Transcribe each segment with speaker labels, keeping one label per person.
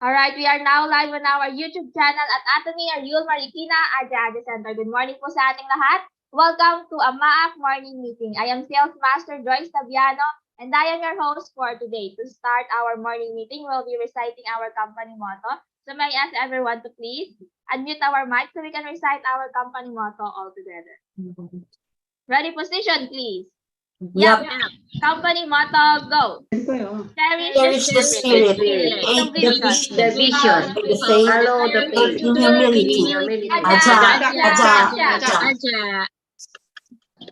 Speaker 1: All right, we are now live on our YouTube channel at Atomy, Ariel Marikina, Aja Center. Good morning po sa ating lahat. Welcome to Amaak Morning Meeting. I am Sales Master Joyce Tabiano, and I am your host for today. To start our morning meeting, we'll be reciting our company motto. So may I ask everyone to please unmute our mic so we can recite our company motto all together. Ready, position, please.
Speaker 2: Yep.
Speaker 1: Company motto, go.
Speaker 2: Cherish the spirit, aid the vision, follow the faith,
Speaker 3: Follow the
Speaker 2: faith
Speaker 3: faith.
Speaker 2: in humility. Aja, aja.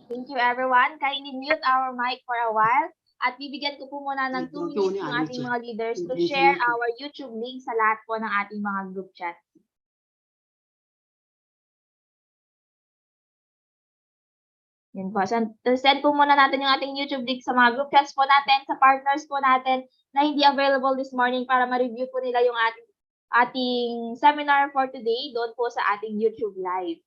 Speaker 1: Thank you, everyone. Kindly mute our mic for a while. At bibigyan ko po muna ng 2 minutes yung ating mga leaders to share our YouTube link sa lahat po ng ating mga group chat. Yun po. Send po muna natin yung ating YouTube link sa mga group chats po natin, sa partners po natin na hindi available this morning para ma-review po nila yung ating seminar for today doon po sa ating YouTube Live.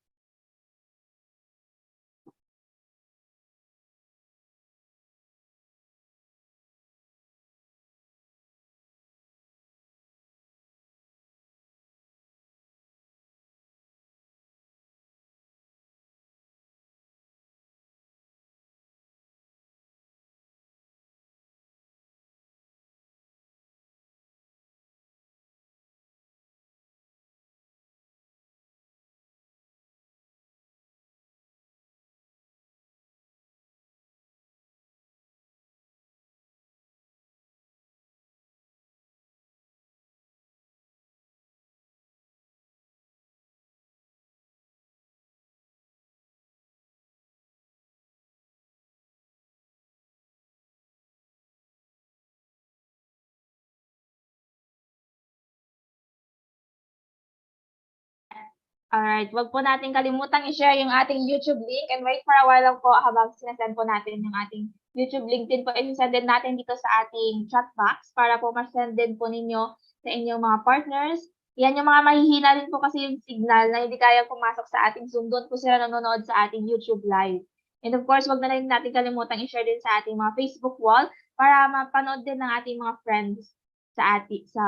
Speaker 1: Alright, wag po natin kalimutang i-share yung ating YouTube link and wait for a while lang po habang sinasend po natin yung ating YouTube link din po. I-send din natin dito sa ating chat box para po ma-send din po ninyo sa inyong mga partners. Yan yung mga mahihina rin po kasi yung signal na hindi kaya pumasok sa ating Zoom. Doon po sila nanonood sa ating YouTube Live. And of course, wag na rin natin kalimutang i-share din sa ating mga Facebook wall para mapanood din ng ating mga friends sa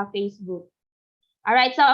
Speaker 1: Facebook. Alright, so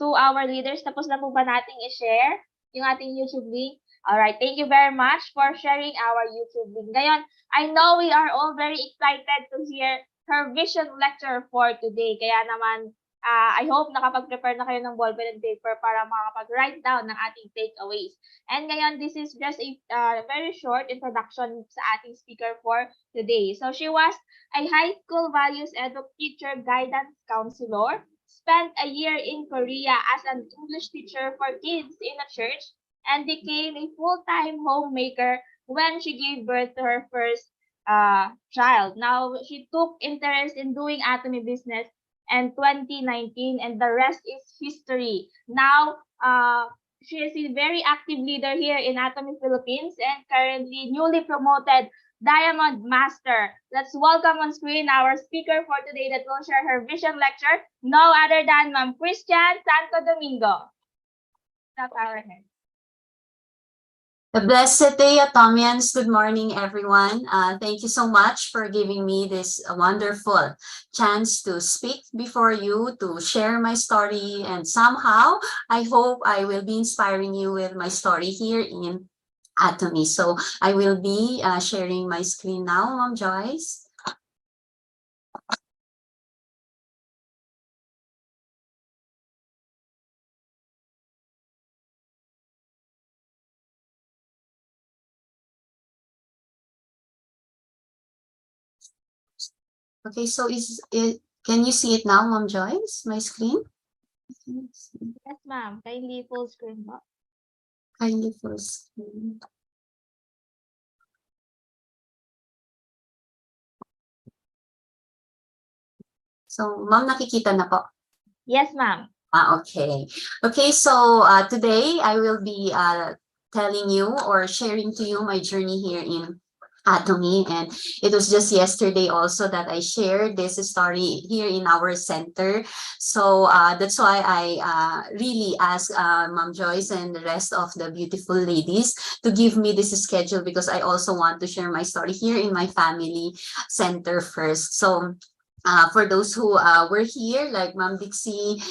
Speaker 1: to our leaders, tapos na po ba nating i-share yung ating YouTube link? Alright, thank you very much for sharing our YouTube link. Ngayon, I know we are all very excited to hear her vision lecture for today. Kaya naman, I hope nakapag-prepare na kayo ng ballpen and paper para makapag-write down ng ating takeaways. And ngayon, this is just a very short introduction sa ating speaker for today. So she was a high school values teacher, guidance counselor, spent a year in Korea as an English teacher for kids in a church, and became a full-time homemaker when she gave birth to her first child. Now, she took interest in doing Atomy business in 2019, and the rest is history. Now, she is a very active leader here in Atomy Philippines and currently newly promoted Diamond Master. Let's welcome on screen our speaker for today that will share her vision lecture, no other than Ma'am Kristianne Santo Domingo. Top our head.
Speaker 2: A blessed day, Atomians. Good morning, everyone. Thank you so much for giving me this wonderful chance to speak before you, to share my story, and somehow I hope I will be inspiring you with my story here in Atomy. So I will be sharing my screen now, Ma'am Joyce. Okay, so can you see it now, Ma'am Joyce, my screen?
Speaker 1: Yes, ma'am. Kindly full screen po.
Speaker 2: Kindly full screen. So, ma'am, nakikita na po?
Speaker 1: Yes, ma'am.
Speaker 2: Okay. Okay, so today I will be telling you or sharing to you my journey here in Atomy, and it was just yesterday also that I shared this story here in our center. So that's why I really asked Ma'am Joyce and the rest of the beautiful ladies to give me this schedule, because I also want to share my story here in my family center first. So For those who were here, like Ma'am Dixie,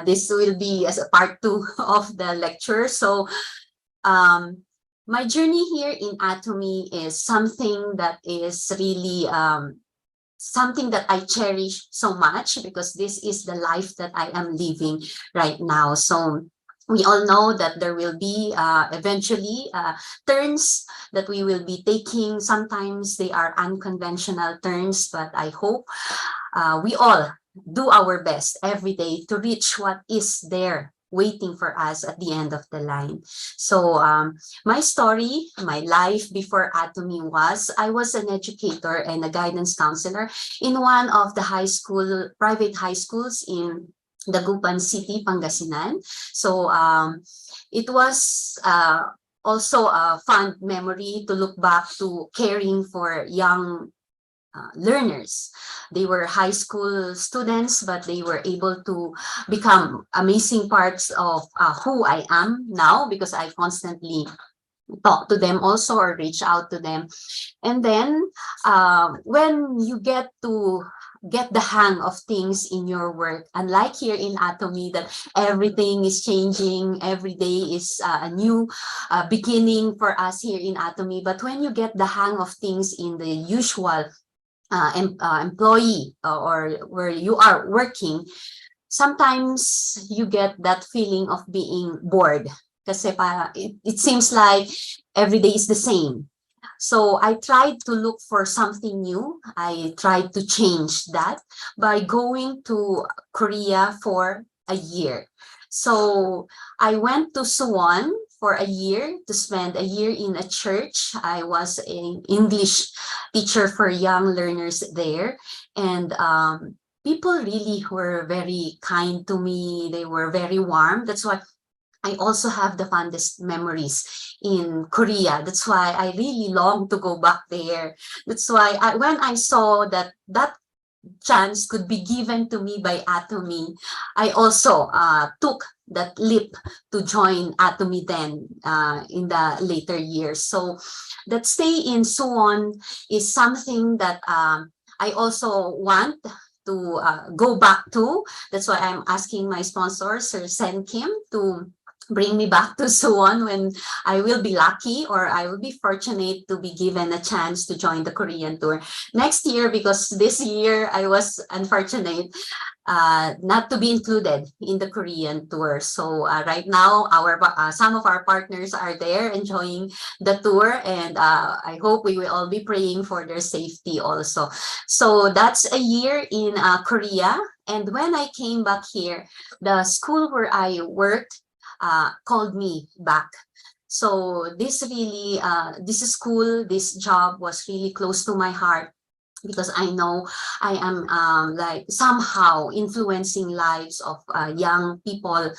Speaker 2: this will be as a part 2 of the lecture. So my journey here in Atomy is something that is really something that I cherish so much, because this is the life that I am living right now. So we all know that there will be eventually turns that we will be taking. Sometimes they are unconventional turns, but I hope we all do our best every day to reach what is there waiting for us at the end of the line. So my story, my life before Atomy was, I was an educator and a guidance counselor in one of the private high schools in Dagupan City, Pangasinan. So it was also a fond memory to look back to caring for young learners. They were high school students, but they were able to become amazing parts of who I am now, because I constantly talk to them also, or reach out to them. And then when you get to get the hang of things in your work, unlike here in Atomy, that everything is changing, every day is a new beginning for us here in Atomy. But when you get the hang of things in the usual employee, or where you are working, sometimes you get that feeling of being bored, kasi it seems like every day is the same. So I tried to look for something new. I tried to change that by going to Korea for a year. So I went to Suwon for a year, to spend a year in a church. I was an English teacher for young learners there. And people really were very kind to me. They were very warm. That's why I also have the fondest memories in Korea. That's why I really long to go back there. That's why when I saw that chance could be given to me by Atomy, I also took that leap to join Atomy then in the later years. So that stay in Suwon is something that I also want to go back to. That's why I'm asking my sponsor, Sir Sen Kim, to bring me back to Suwon when I will be lucky, or I will be fortunate to be given a chance to join the Korean tour next year, because this year I was unfortunate not to be included in the Korean tour. So right now, some of our partners are there enjoying the tour, and I hope we will all be praying for their safety also. So that's a year in Korea. And when I came back here, the school where I worked called me back. So this school, this job was really close to my heart, because I know I am like somehow influencing lives of young people.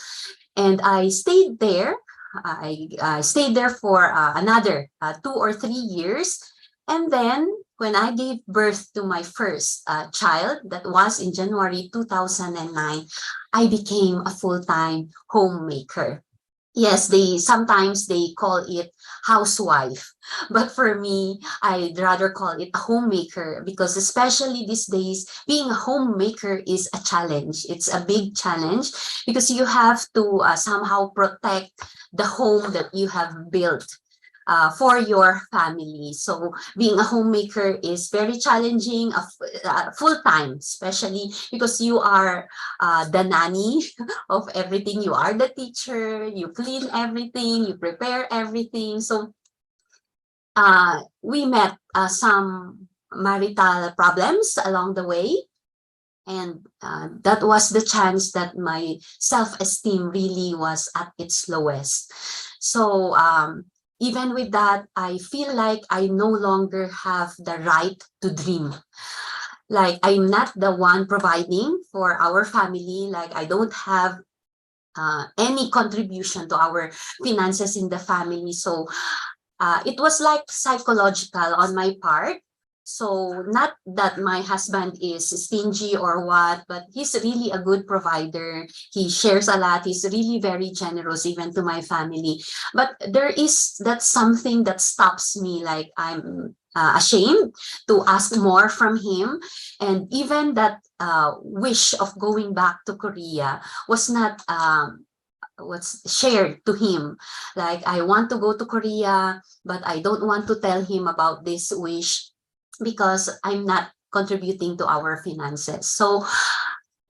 Speaker 2: And I stayed there. I stayed there for another 2 or 3 years. And then when I gave birth to my first child, that was in January 2009, I became a full-time homemaker. Yes, sometimes they call it housewife, but for me, I'd rather call it a homemaker, because especially these days, being a homemaker is a challenge. It's a big challenge, because you have to somehow protect the home that you have built for your family. So being a homemaker is very challenging, full-time, especially because you are the nanny of everything. You are the teacher, you clean everything, you prepare everything. So we met some marital problems along the way. And that was the chance that my self-esteem really was at its lowest. So even with that, I feel like I no longer have the right to dream. Like, I'm not the one providing for our family. Like, I don't have any contribution to our finances in the family. So it was like psychological on my part. So not that my husband is stingy or what, but he's really a good provider. He shares a lot. He's really very generous even to my family. But there is that something that stops me. Like, ashamed to ask more from him. And even that wish of going back to Korea was not was shared to him. Like, I want to go to Korea, but I don't want to tell him about this wish because I'm not contributing to our finances. So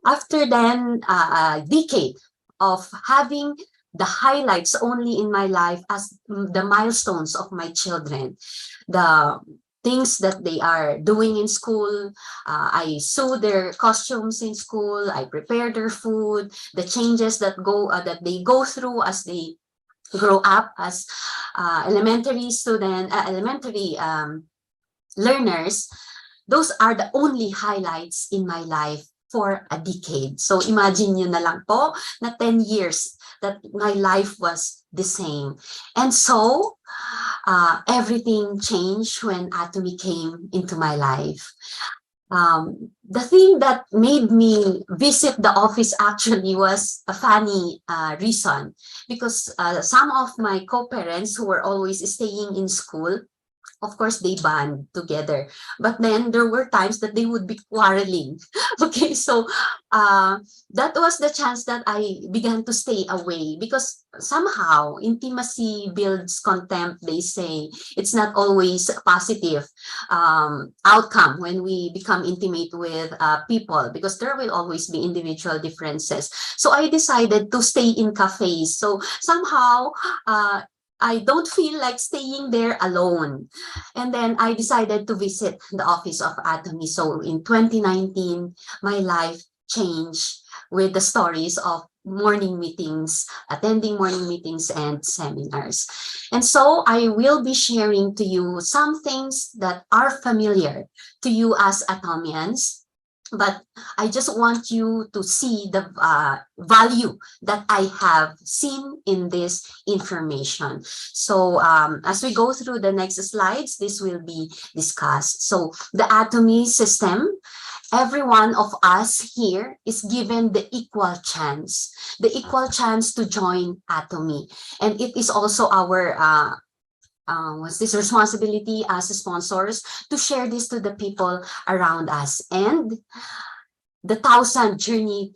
Speaker 2: after then a decade of having the highlights only in my life as the milestones of my children, the things that they are doing in school, I sew their costumes in school, I prepare their food, the changes that they go through as they grow up as elementary learners. Those are the only highlights in my life for a decade. So imagine nyo na lang po na 10 years that my life was the same. And so everything changed when Atomy came into my life. The thing that made me visit the office actually was a funny reason, because some of my co-parents who were always staying in school, of course, they band together. But then there were times that they would be quarreling. Okay, so that was the chance that I began to stay away, because somehow intimacy builds contempt, they say. It's not always a positive outcome when we become intimate with people, because there will always be individual differences. So I decided to stay in cafes. So somehow, I don't feel like staying there alone. And then I decided to visit the office of Atomy. So in 2019, my life changed with the stories of morning meetings, attending morning meetings and seminars. And so I will be sharing to you some things that are familiar to you as Atomians, but I just want you to see the value that I have seen in this information. So as we go through the next slides, this will be discussed. So the Atomy system, every one of us here is given the equal chance to join Atomy. And it is also our what's this responsibility as sponsors to share this to the people around us. And the a journey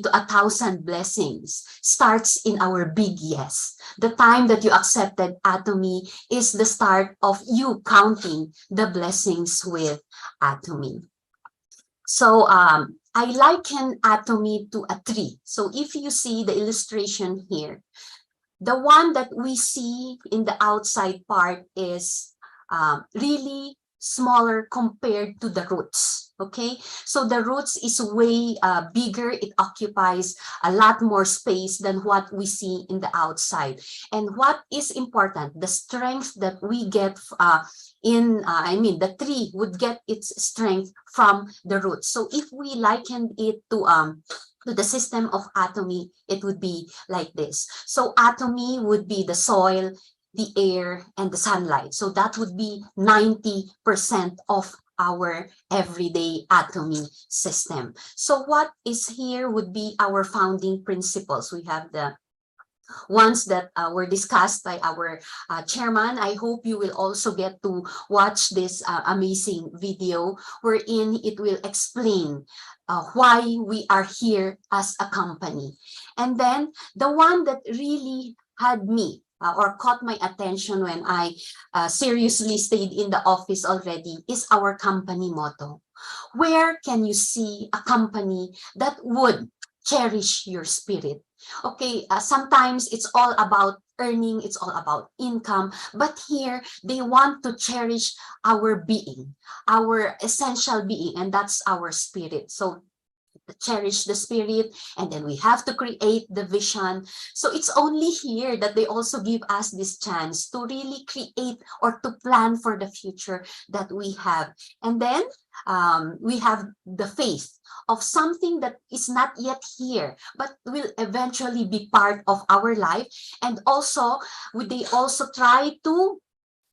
Speaker 2: to 1,000 blessings starts in our big yes. The time that you accepted Atomy is the start of you counting the blessings with Atomy. So I liken Atomy to a tree. So if you see the illustration here, the one that we see in the outside part is really smaller compared to the roots. Okay, so the roots is way bigger. It occupies a lot more space than what we see in the outside. And what is important, the strength that we get the tree would get its strength from the roots. So if we liken it to the system of Atomy, it would be like this. So Atomy would be the soil, the air, and the sunlight. So that would be 90% of our everyday Atomy system. So what is here would be our founding principles. We have the ones that were discussed by our chairman. I hope you will also get to watch this amazing video wherein it will explain why we are here as a company. And then the one that really had me or caught my attention when I seriously stayed in the office already is our company motto. Where can you see a company that would cherish your spirit? Okay, sometimes it's all about earning, it's all about income, but here they want to cherish our being, our essential being, and that's our spirit. So cherish the spirit, and then we have to create the vision. So it's only here that they also give us this chance to really create or to plan for the future that we have. And then we have the faith of something that is not yet here, but will eventually be part of our life. And also, would they also try to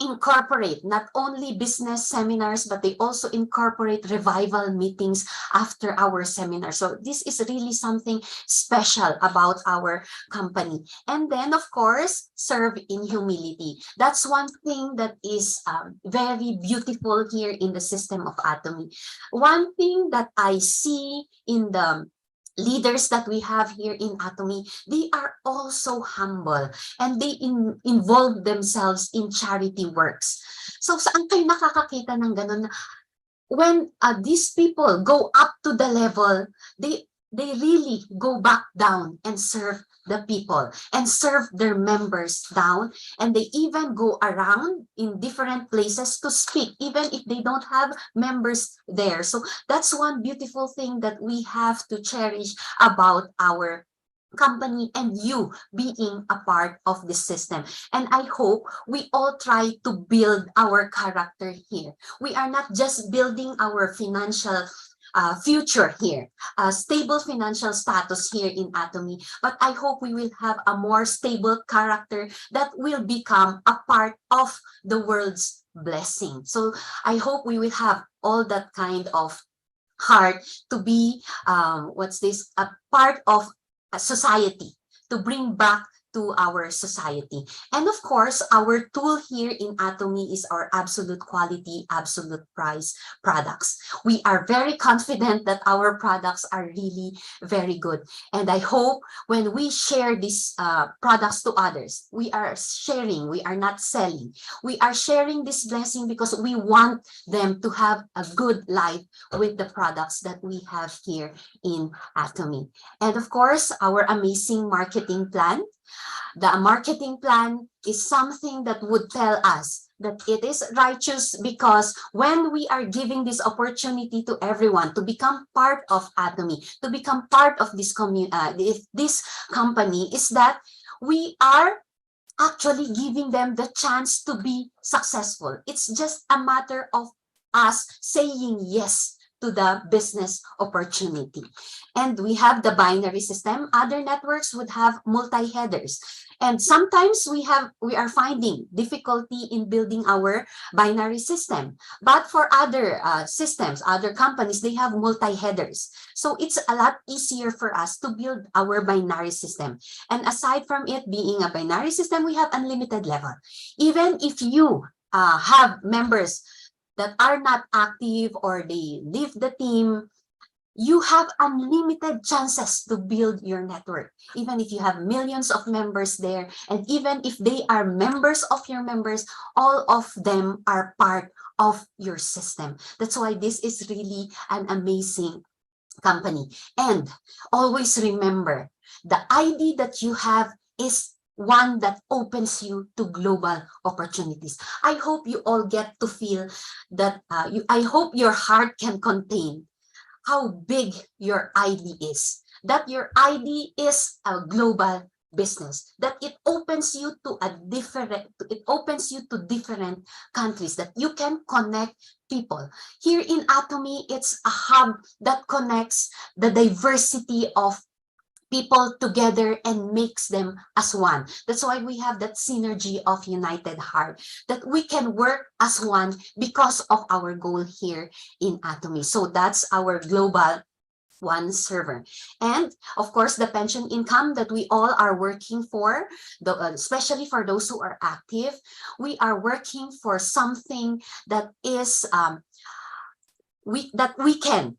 Speaker 2: incorporate not only business seminars, but they also incorporate revival meetings after our seminar. So this is really something special about our company. And then, of course, serve in humility. That's one thing that is very beautiful here in the system of Atomy. One thing that I see in the leaders that we have here in Atomy, they are also humble and they involve themselves in charity works. So saan kayo nakakakita ng ganun na when these people go up to the level, they really go back down and serve the people and serve their members down, and they even go around in different places to speak even if they don't have members there. So that's one beautiful thing that we have to cherish about our company and you being a part of this system. And I hope we all try to build our character here. We are not just building our financial future here, a stable financial status here in Atomy, but I hope we will have a more stable character that will become a part of the world's blessing. So I hope we will have all that kind of heart to be, a part of a society, to bring back to our society. And of course, our tool here in Atomy is our absolute quality, absolute price products. We are very confident that our products are really very good. And I hope when we share these products to others, we are sharing, we are not selling. We are sharing this blessing because we want them to have a good life with the products that we have here in Atomy. And of course, our amazing marketing plan. The marketing plan is something that would tell us that it is righteous because when we are giving this opportunity to everyone to become part of Atomy, to become part of this this company, is that we are actually giving them the chance to be successful. It's just a matter of us saying yes to the business opportunity. And we have the binary system. Other networks would have multi-headers. And sometimes we are finding difficulty in building our binary system. But for other systems, other companies, they have multi-headers. So it's a lot easier for us to build our binary system. And aside from it being a binary system, we have unlimited level. Even if you have members that are not active or they leave the team, you have unlimited chances to build your network, even if you have millions of members there, and even if they are members of your members, all of them are part of your system. That's why this is really an amazing company. And always remember, the ID that you have is one that opens you to global opportunities. I hope you all get to feel that, I hope your heart can contain how big your ID is, that your ID is a global business, that it opens you to different countries, that you can connect people. Here in Atomy, it's a hub that connects the diversity of people together and makes them as one. That's why we have that synergy of united heart, that we can work as one because of our goal here in Atomy. So that's our global one server. And of course, the pension income that we all are working for, especially for those who are active, we are working for something that is that we can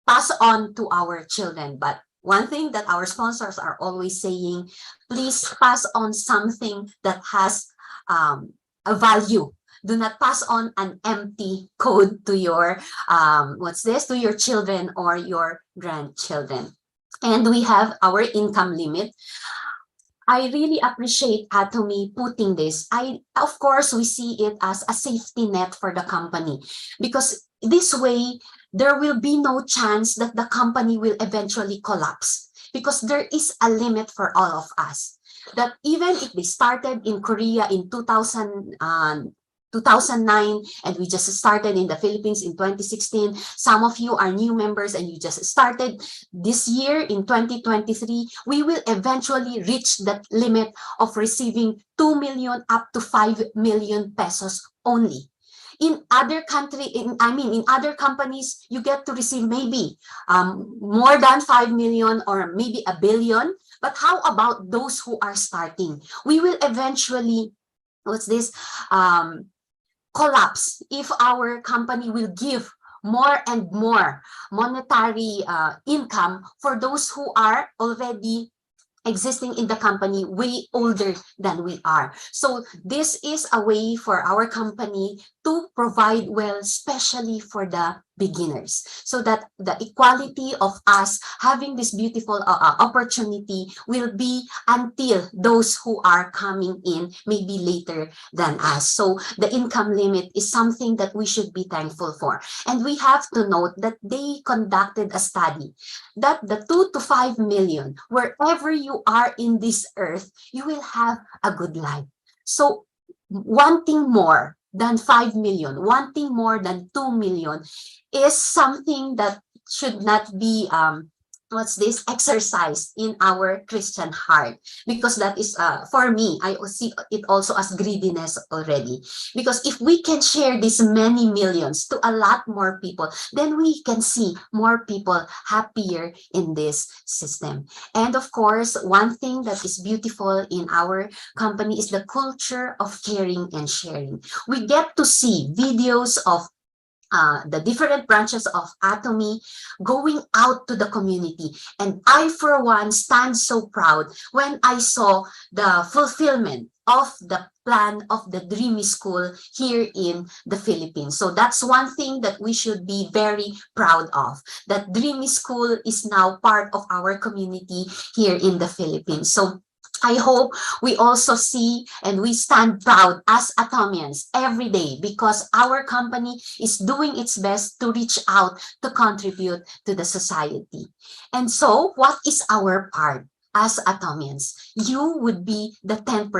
Speaker 2: pass on to our children. But one thing that our sponsors are always saying, please pass on something that has a value. Do not pass on an empty code to your, to your children or your grandchildren. And we have our income limit. I really appreciate Atomy putting this. Of course, we see it as a safety net for the company, because this way, there will be no chance that the company will eventually collapse, because there is a limit for all of us. That even if they started in Korea in 2000, 2009, and we just started in the Philippines in 2016. Some of you are new members and you just started this year in 2023. We will eventually reach that limit of receiving 2 million up to 5 million pesos only. In other in other companies, you get to receive maybe more than 5 million or maybe a billion. But how about those who are starting? We will eventually, collapse if our company will give more and more monetary income for those who are already existing in the company way older than we are. So this is a way for our company to provide well, especially for the beginners, so that the equality of us having this beautiful opportunity will be until those who are coming in maybe later than us. So the income limit is something that we should be thankful for. And we have to note that they conducted a study that the 2 to 5 million, wherever you are in this earth, you will have a good life. So wanting more than 5 million, wanting more than 2 million is something that should not be exercise in our Christian heart, because that is for me, I see it also as greediness already. Because if we can share these many millions to a lot more people, then we can see more people happier in this system. And of course, one thing that is beautiful in our company is the culture of caring and sharing. We get to see videos of the different branches of Atomy going out to the community. And I, for one, stand so proud when I saw the fulfillment of the plan of the Dreamy School here in the Philippines. So that's one thing that we should be very proud of, that Dreamy School is now part of our community here in the Philippines. So I hope we also see and we stand proud as Atomians every day, because our company is doing its best to reach out to contribute to the society. And so what is our part as Atomians? You would be the 10%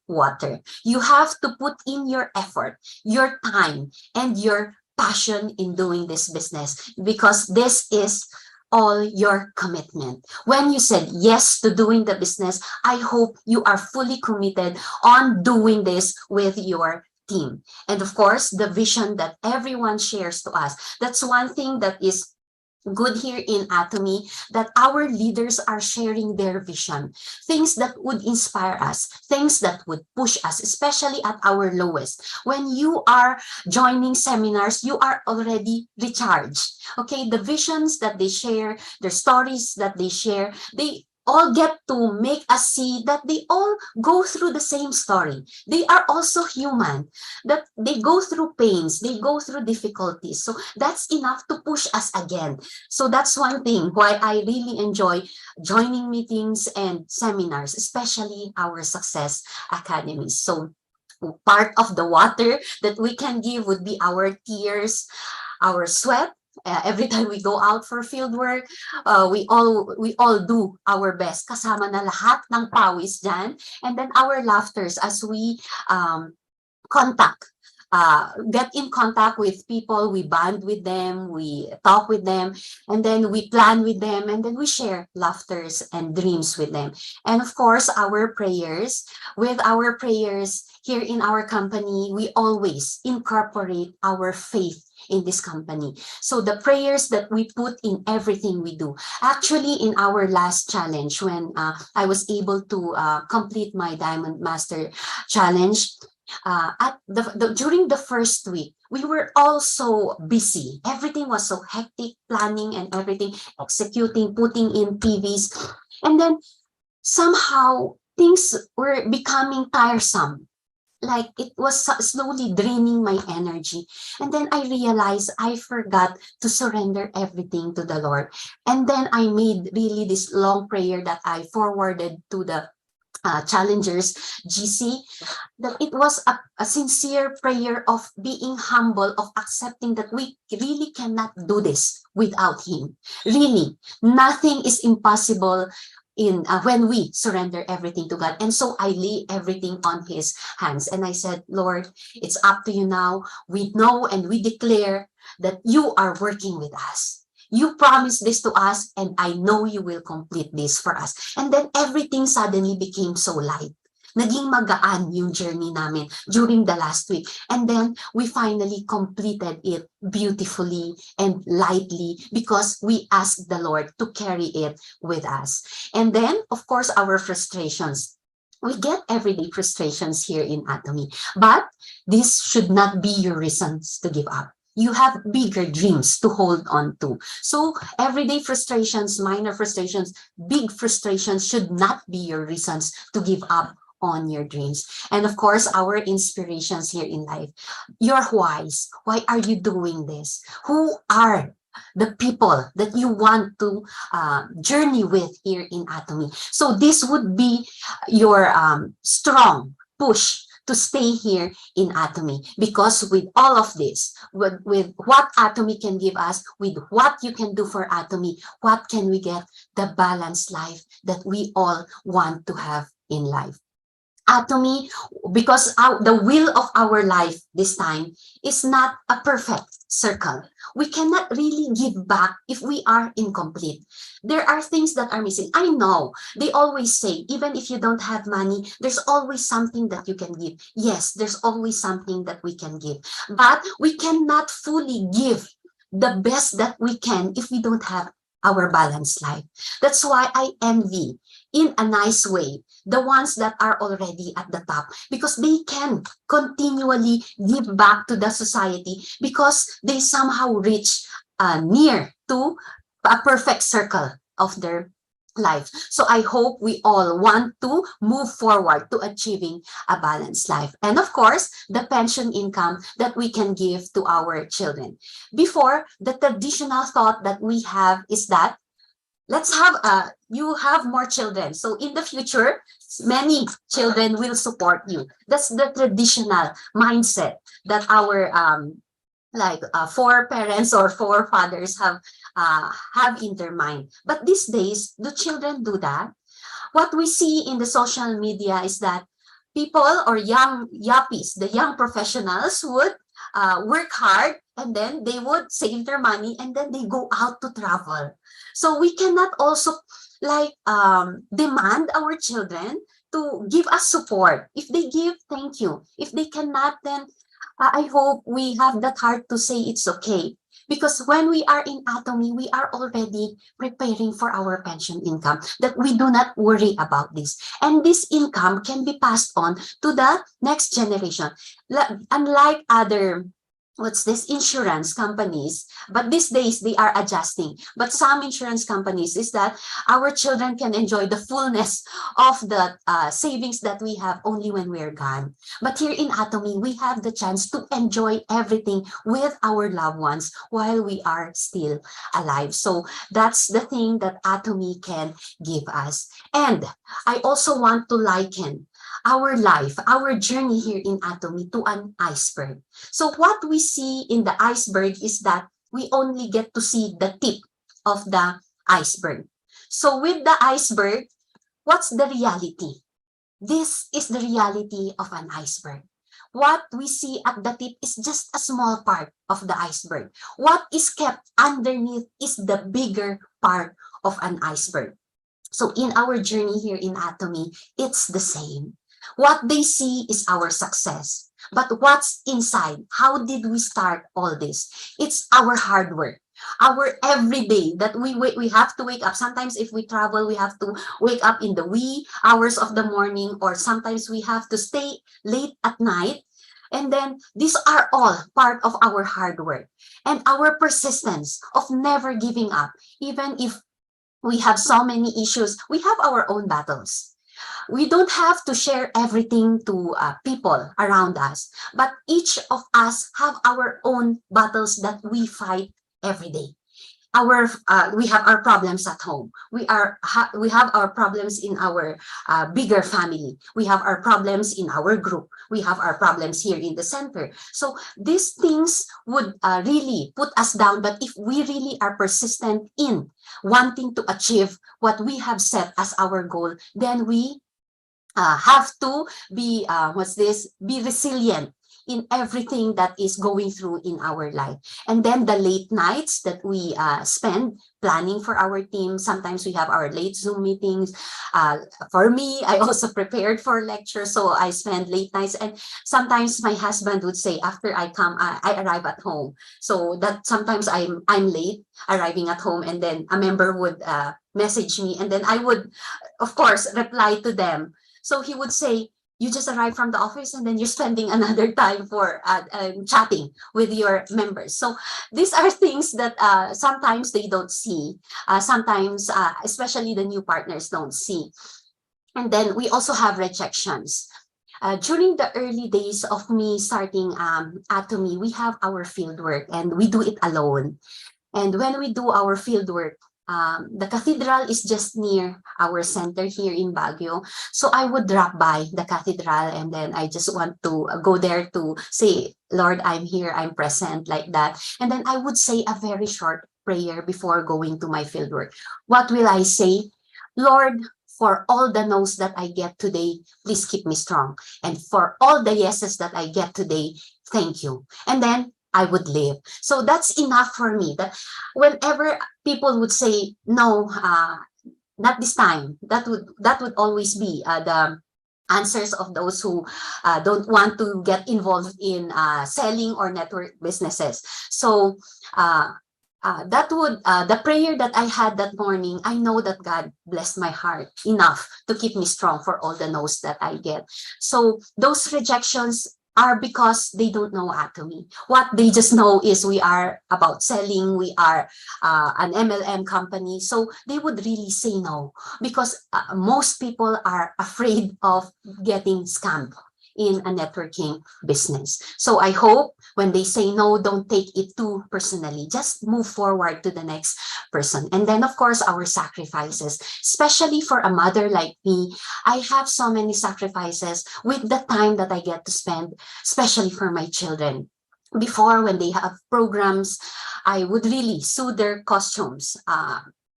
Speaker 2: water. You have to put in your effort, your time, and your passion in doing this business, because this is all your commitment. When you said yes to doing the business, I hope you are fully committed on doing this with your team. And of course, the vision that everyone shares to us. That's one thing that is good here in Atomy, that our leaders are sharing their vision, things that would inspire us, things that would push us, especially at our lowest. When you are joining seminars, you are already recharged. Okay, the visions that they share, the stories that they share, they all get to make us see that they all go through the same story. They are also human, that they go through pains, they go through difficulties. So that's enough to push us again. So that's one thing why I really enjoy joining meetings and seminars, especially our Success Academies. So part of the water that we can give would be our tears, our sweat. Every time we go out for field work, we all do our best. Kasama na lahat ng pawis dyan. And then our laughters as we get in contact with people, we bond with them, we talk with them, and then we plan with them, and then we share laughters and dreams with them. And of course, our prayers. With our prayers here in our company, we always incorporate our faith in this company. So the prayers that we put in everything we do. Actually, in our last challenge, when I was able to complete my Diamond Master Challenge, during the first week, we were all so busy. Everything was so hectic, planning and everything, executing, putting in PVs. And then somehow things were becoming tiresome. Like it was slowly draining my energy. And then I realized I forgot to surrender everything to the Lord. And then I made really this long prayer that I forwarded to the challengers GC, that it was a sincere prayer of being humble, of accepting that we really cannot do this without him. Really, nothing is impossible when we surrender everything to God. And so I lay everything on his hands. And I said, Lord, it's up to you now. We know and we declare that you are working with us. You promised this to us, and I know you will complete this for us. And then everything suddenly became so light. Naging magaan yung journey namin during the last week. And then we finally completed it beautifully and lightly because we asked the Lord to carry it with us. And then, of course, our frustrations. We get everyday frustrations here in Atomy, but this should not be your reasons to give up. You have bigger dreams to hold on to. So everyday frustrations, minor frustrations, big frustrations should not be your reasons to give up on your dreams. And of course, our inspirations here in life, your whys. Why are you doing this? Who are the people that you want to journey with here in Atomy? So this would be your strong push to stay here in Atomy, because with all of this, with what Atomy can give us, with what you can do for Atomy, what can we get? The balanced life that we all want to have in life. Atomy, because the will of our life this time is not a perfect circle. We cannot really give back if we are incomplete. There are things that are missing. I know they always say, even if you don't have money, there's always something that you can give. Yes, there's always something that we can give, but we cannot fully give the best that we can if we don't have our balanced life. That's why I envy, in a nice way, the ones that are already at the top, because they can continually give back to the society because they somehow reach near to a perfect circle of their life. So I hope we all want to move forward to achieving a balanced life. And of course, the pension income that we can give to our children. Before, the traditional thought that we have is that let's have you have more children, so in the future many children will support you. That's the traditional mindset that our foreparents or forefathers have in their mind. But these days, do children do that? What we see in the social media is that people or young yuppies, the young professionals, would work hard, and then they would save their money, and then they go out to travel. So we cannot also demand our children to give us support. If they give, thank you. If they cannot, then I hope we have that heart to say it's okay. Because when we are in Atomy, we are already preparing for our pension income, that we do not worry about this. And this income can be passed on to the next generation. Unlike other insurance companies, but these days they are adjusting. But some insurance companies is that our children can enjoy the fullness of the savings that we have only when we're gone. But here in Atomy, we have the chance to enjoy everything with our loved ones while we are still alive. So that's the thing that Atomy can give us. And I also want to liken our life, our journey here in Atomy to an iceberg. So what we see in the iceberg is that we only get to see the tip of the iceberg. So with the iceberg, what's the reality? This is the reality of an iceberg. What we see at the tip is just a small part of the iceberg. What is kept underneath is the bigger part of an iceberg. So in our journey here in Atomy, it's the same. What they see is our success. But what's inside? How did we start all this? It's our hard work. Our everyday that we have to wake up. Sometimes if we travel, we have to wake up in the wee hours of the morning, or sometimes we have to stay late at night. And then these are all part of our hard work and our persistence of never giving up. Even if we have so many issues, we have our own battles. We don't have to share everything to people around us, but each of us have our own battles that we fight every day. we have our problems at home. We have our problems in our bigger family. We have our problems in our group. We have our problems here in the center. So these things would really put us down. But if we really are persistent in wanting to achieve what we have set as our goal, then we have to be be resilient in everything that is going through in our life. And then the late nights that we spend planning for our team. Sometimes we have our late Zoom meetings. For me, I also prepared for lectures, so I spend late nights. And sometimes my husband would say, after I come, I arrive at home. So that sometimes I'm late arriving at home, and then a member would message me, and then I would, of course, reply to them. So he would say, you just arrived from the office and then you're spending another time for chatting with your members. So these are things that sometimes they don't see. Sometimes, especially the new partners don't see. And then we also have rejections. During the early days of me starting Atomy, we have our field work and we do it alone. And when we do our field work, the cathedral is just near our center here in Baguio. So I would drop by the cathedral and then I just want to go there to say, Lord, I'm here, I'm present, like that. And then I would say a very short prayer before going to my fieldwork. What will I say? Lord, for all the no's that I get today, please keep me strong. And for all the yeses that I get today, thank you. And then I would live. So that's enough for me. That whenever people would say no, not this time, that would always be the answers of those who don't want to get involved in selling or network businesses. So the prayer that I had that morning, I know that God blessed my heart enough to keep me strong for all the no's that I get. So those rejections are because they don't know Atomy. What they just know is we are about selling, we are an MLM company. So they would really say no because most people are afraid of getting scammed in a networking business. So I hope when they say no, don't take it too personally. Just move forward to the next person. And then, of course, our sacrifices, especially for a mother like me, I have so many sacrifices with the time that I get to spend, especially for my children. Before, when they have programs, I would really sew their costumes.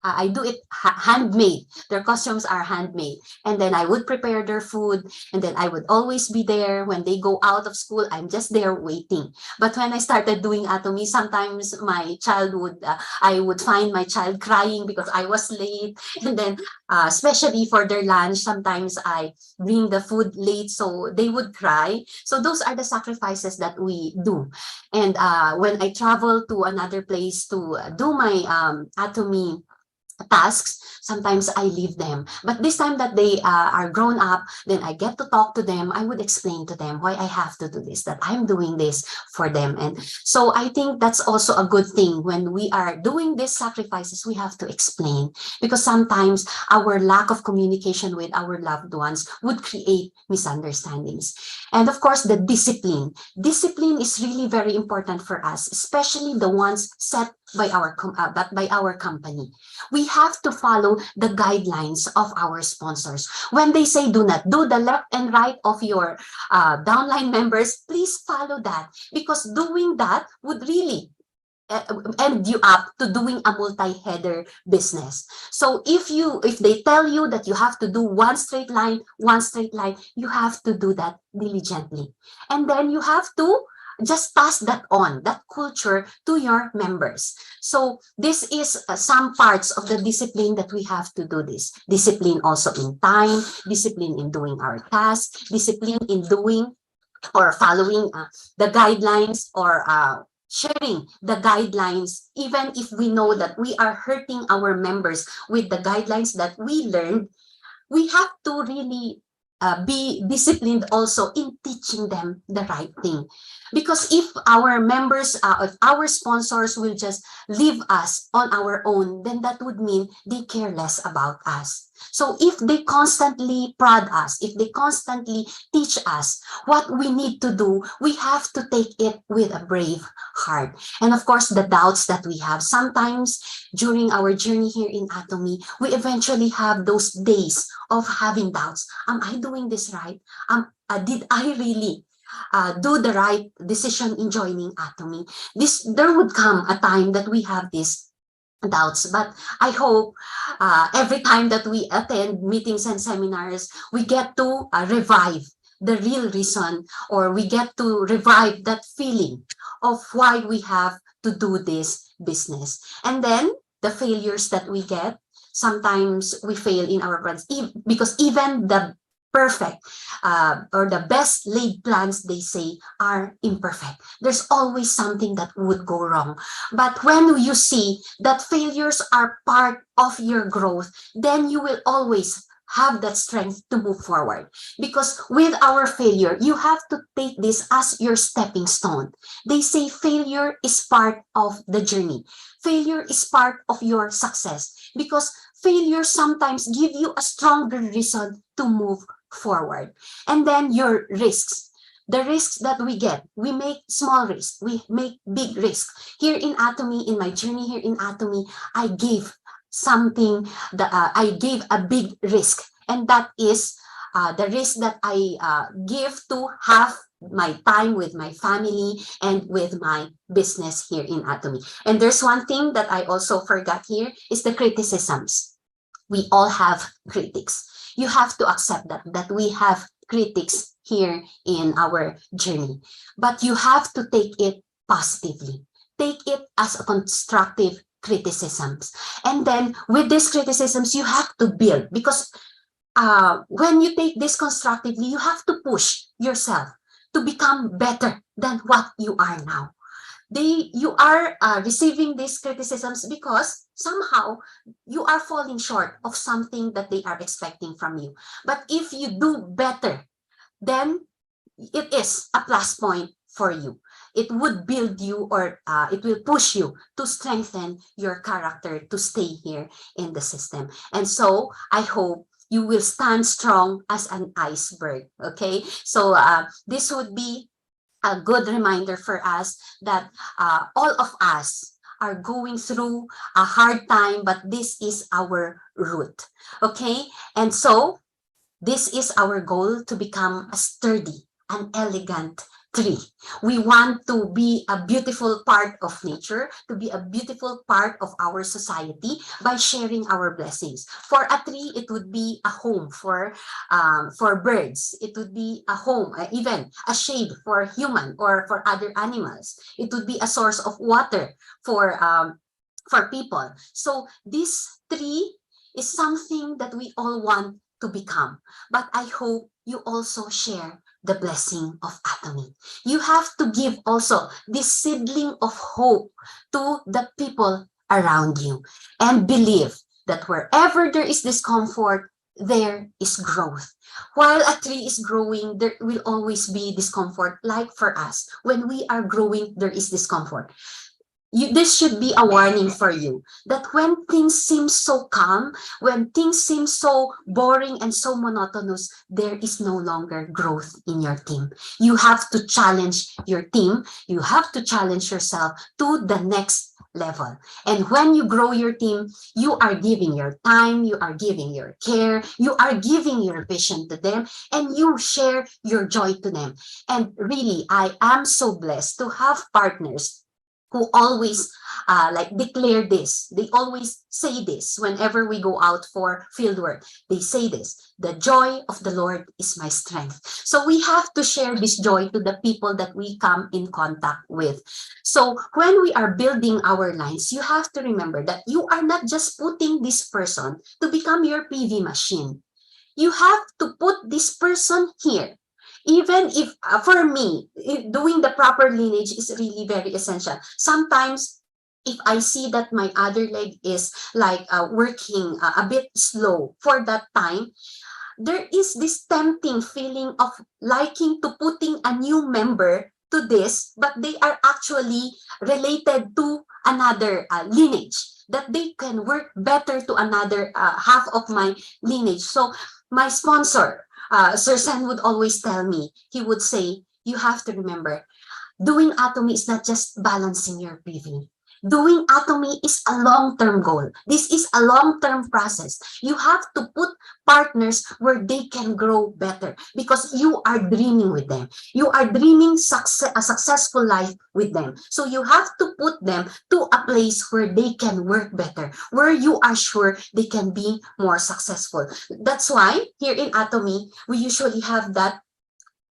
Speaker 2: I do it handmade. Their costumes are handmade. And then I would prepare their food. And then I would always be there. When they go out of school, I'm just there waiting. But when I started doing Atomy, sometimes my child I would find my child crying because I was late. And then, especially for their lunch, sometimes I bring the food late, so they would cry. So those are the sacrifices that we do. And when I travel to another place to do my Atomy tasks, sometimes I leave them. But this time that they are grown up, then I get to talk to them. I would explain to them why I have to do this, that I'm doing this for them. And so I think that's also a good thing. When we are doing these sacrifices, we have to explain, because sometimes our lack of communication with our loved ones would create misunderstandings. And of course, the discipline. Discipline is really very important for us, especially the ones set by our company. We have to follow the guidelines of our sponsors. When they say do not do the left and right of your downline members, please follow that, because doing that would really end you up to doing a multi-header business. So if they tell you that you have to do one straight line, you have to do that diligently. And then you have to just pass that on, that culture, to your members. So this is some parts of the discipline that we have to do this. Discipline also in time, discipline in doing our tasks, discipline in doing or following the guidelines, or sharing the guidelines, even if we know that we are hurting our members with the guidelines that we learned. We have to really be disciplined also in teaching them the right thing. Because if our members, if our sponsors will just leave us on our own, then that would mean they care less about us. So if they constantly prod us, if they constantly teach us what we need to do, we have to take it with a brave heart. And of course, the doubts that we have sometimes during our journey here in Atomy, we eventually have those days of having doubts. Am I doing this right? Did I really do the right decision in joining Atomy? There would come a time that we have these doubts, but I hope every time that we attend meetings and seminars, we get to revive the real reason, or we get to revive that feeling of why we have to do this business. And then the failures that we get, sometimes we fail in our plans, because even the perfect or the best laid plans, they say, are imperfect. There's always something that would go wrong. But when you see that failures are part of your growth, then you will always have that strength to move forward. Because with our failure, you have to take this as your stepping stone. They say failure is part of the journey. Failure is part of your success, because failure sometimes give you a stronger reason to move forward. And then your risks. The risks that we get, we make small risks, we make big risks. Here in Atomy, in my journey here in Atomy, I gave something that I gave a big risk, and that is the risk that I give to have my time with my family and with my business here in Atomy. And there's one thing that I also forgot here is the criticisms. We all have critics. You have to accept that we have critics here in our journey, but you have to take it positively. Take it as a constructive criticisms. And then with these criticisms, you have to build, because when you take this constructively, you have to push yourself to become better than what you are now. You are receiving these criticisms because somehow you are falling short of something that they are expecting from you. But if you do better, then it is a plus point for you. It would build you, or it will push you to strengthen your character to stay here in the system. And so I hope you will stand strong as an iceberg. Okay, so this would be a good reminder for us that all of us are going through a hard time, but this is our root. Okay, and so this is our goal, to become a sturdy, an elegant tree. We want to be a beautiful part of nature, to be a beautiful part of our society by sharing our blessings. For a tree, it would be a home for birds. It would be a home, even a shade for human or for other animals. It would be a source of water for people. So this tree is something that we all want to become. But I hope you also share the blessing of Atomy. You have to give also this seedling of hope to the people around you, and believe that wherever there is discomfort, there is growth. While a tree is growing, there will always be discomfort. Like for us, when we are growing, there is discomfort. This should be a warning for you that when things seem so calm, when things seem so boring and so monotonous, there is no longer growth in your team. You have to challenge your team. You have to challenge yourself to the next level. And when you grow your team, you are giving your time, you are giving your care, you are giving your vision to them, and you share your joy to them. And really, I am so blessed to have partners who always declare this. They always say this whenever we go out for field work. They say this: the joy of the Lord is my strength. So we have to share this joy to the people that we come in contact with. So when we are building our lines, you have to remember that you are not just putting this person to become your PV machine. You have to put this person here. Even if, for me, doing the proper lineage is really very essential. Sometimes, if I see that my other leg is like working a bit slow for that time, there is this tempting feeling of liking to putting a new member to this, but they are actually related to another lineage, that they can work better to another half of my lineage. So my sponsor, Sir Sen, would always tell me, he would say, you have to remember, doing Atomy is not just balancing your PV. Doing Atomy is a long-term goal. This is a long-term process. You have to put partners where they can grow better because you are dreaming with them. You are dreaming a successful life with them. So you have to put them to a place where they can work better, where you are sure they can be more successful. That's why here in Atomy, we usually have that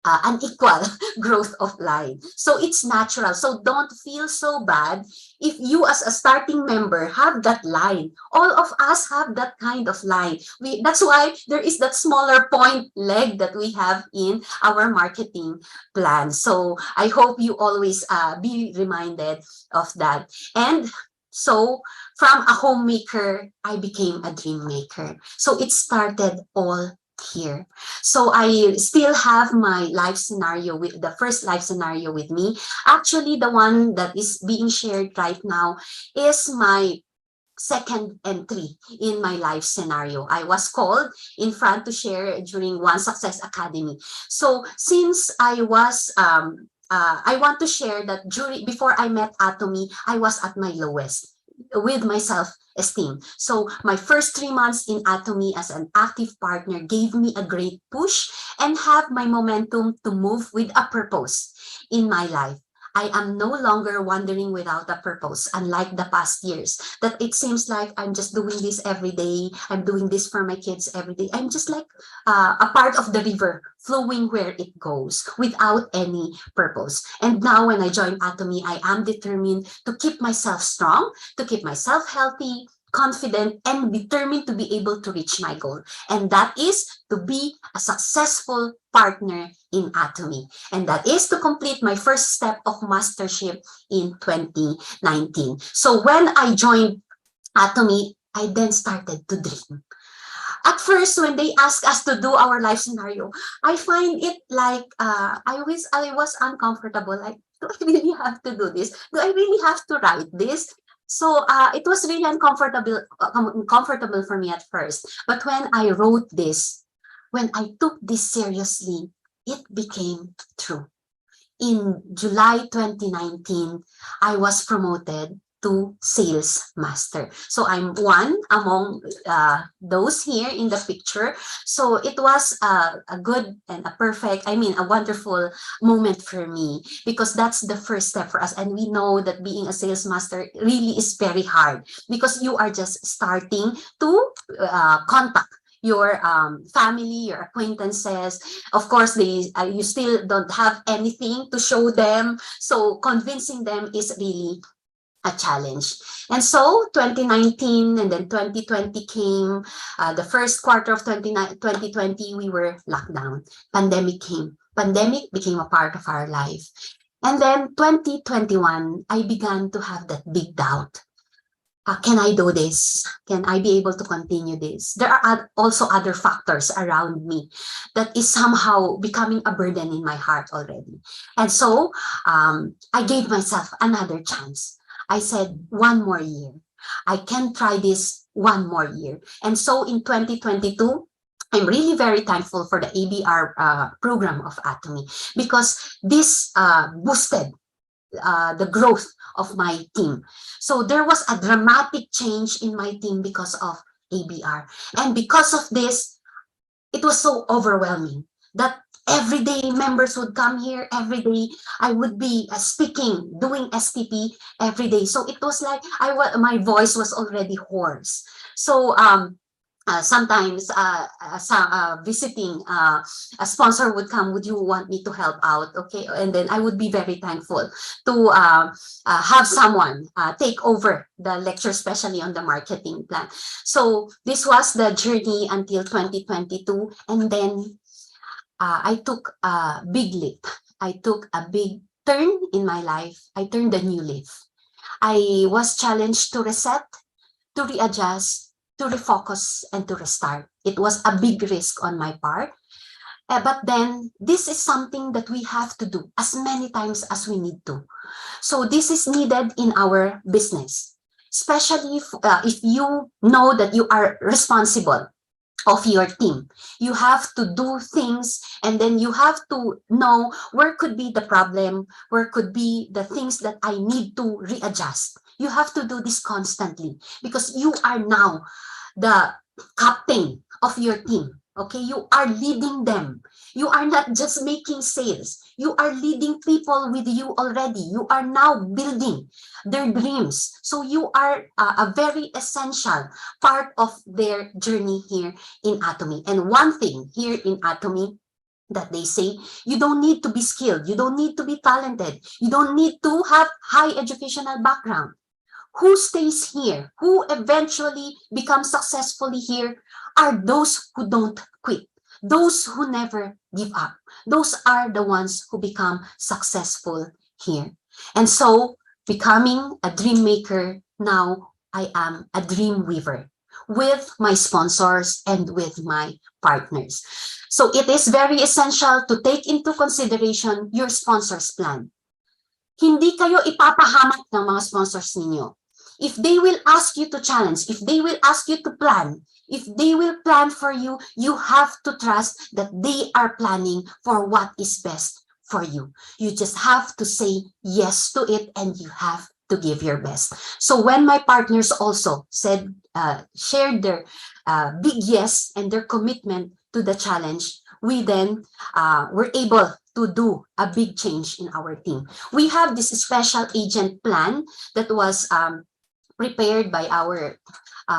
Speaker 2: unequal growth of line. So it's natural. So don't feel so bad if you as a starting member have that line. All of us have that kind of line. That's why there is that smaller point leg that we have in our marketing plan. So I hope you always be reminded of that. And so from a homemaker, I became a dream maker. So it started all here. So I still have my life scenario with the first life scenario with me. Actually, the one that is being shared right now is my second entry in my life scenario. I was called in front to share during One Success Academy. So since I was I want to share that before I met Atomy, I was at my lowest with my self-esteem. So my first 3 months in Atomy as an active partner gave me a great push and have my momentum to move with a purpose in my life. I am no longer wandering without a purpose, unlike the past years, that it seems like I'm just doing this every day. I'm doing this for my kids every day. I'm just like a part of the river flowing where it goes without any purpose. And now when I joined Atomy, I am determined to keep myself strong, to keep myself healthy, confident, and determined to be able to reach my goal. And that is to be a successful partner in Atomy. And that is to complete my first step of mastership in 2019. So when I joined Atomy, I then started to dream. At first, when they asked us to do our life scenario, I find it like I was uncomfortable. Like, do I really have to do this? Do I really have to write this? So it was really uncomfortable for me at first. But when I wrote this, when I took this seriously, it became true. In July 2019, I was promoted to sales master. So I'm one among those here in the picture. So it was a good and a wonderful moment for me because that's the first step for us. And we know that being a sales master really is very hard because you are just starting to contact your family, your acquaintances. Of course, you still don't have anything to show them. So convincing them is really a challenge. And so 2019 and then 2020 came. The first quarter of 2020, we were locked down. Pandemic came. Pandemic became a part of our life. And then 2021, I began to have that big doubt. Can I do this? Can I be able to continue this? There are also other factors around me that is somehow becoming a burden in my heart already. And so I gave myself another chance. I said, one more year. I can try this one more year. And so in 2022, I'm really very thankful for the ABR program of Atomy because this boosted the growth of my team. So there was a dramatic change in my team because of ABR. And because of this, it was so overwhelming that every day members would come here, every day I would be speaking, doing STP every day. So it was like my voice was already hoarse. So sometimes visiting a sponsor would come, would you want me to help out? Okay, and then I would be very thankful to have someone take over the lecture, especially on the marketing plan. So this was the journey until 2022, and then I took a big leap. I took a big turn in my life. I turned a new leaf. I was challenged to reset, to readjust, to refocus and to restart. It was a big risk on my part. But then this is something that we have to do as many times as we need to. So this is needed in our business, especially if you know that you are responsible of your team. You have to do things, and then you have to know where could be the problem, where could be the things that I need to readjust. You have to do this constantly because you are now the captain of your team. Okay, you are leading them. You are not just making sales. You are leading people with you already. You are now building their dreams. So you are a very essential part of their journey here in Atomy. And one thing here in Atomy that they say, you don't need to be skilled. You don't need to be talented. You don't need to have high educational background. Who stays here, who eventually becomes successfully here, are those who don't quit, those who never give up. Those are the ones who become successful here. And so, becoming a dream maker, now I am a dream weaver with my sponsors and with my partners. So it is very essential to take into consideration your sponsors plan. Hindi kayo ipapahamak ng mga sponsors ninyo. If they will ask you to challenge, if they will ask you to plan, if they will plan for you, you have to trust that they are planning for what is best for you. You just have to say yes to it, and you have to give your best. So when my partners also shared their big yes and their commitment to the challenge, we then were able to do a big change in our team. We have this special agent plan that was prepared by our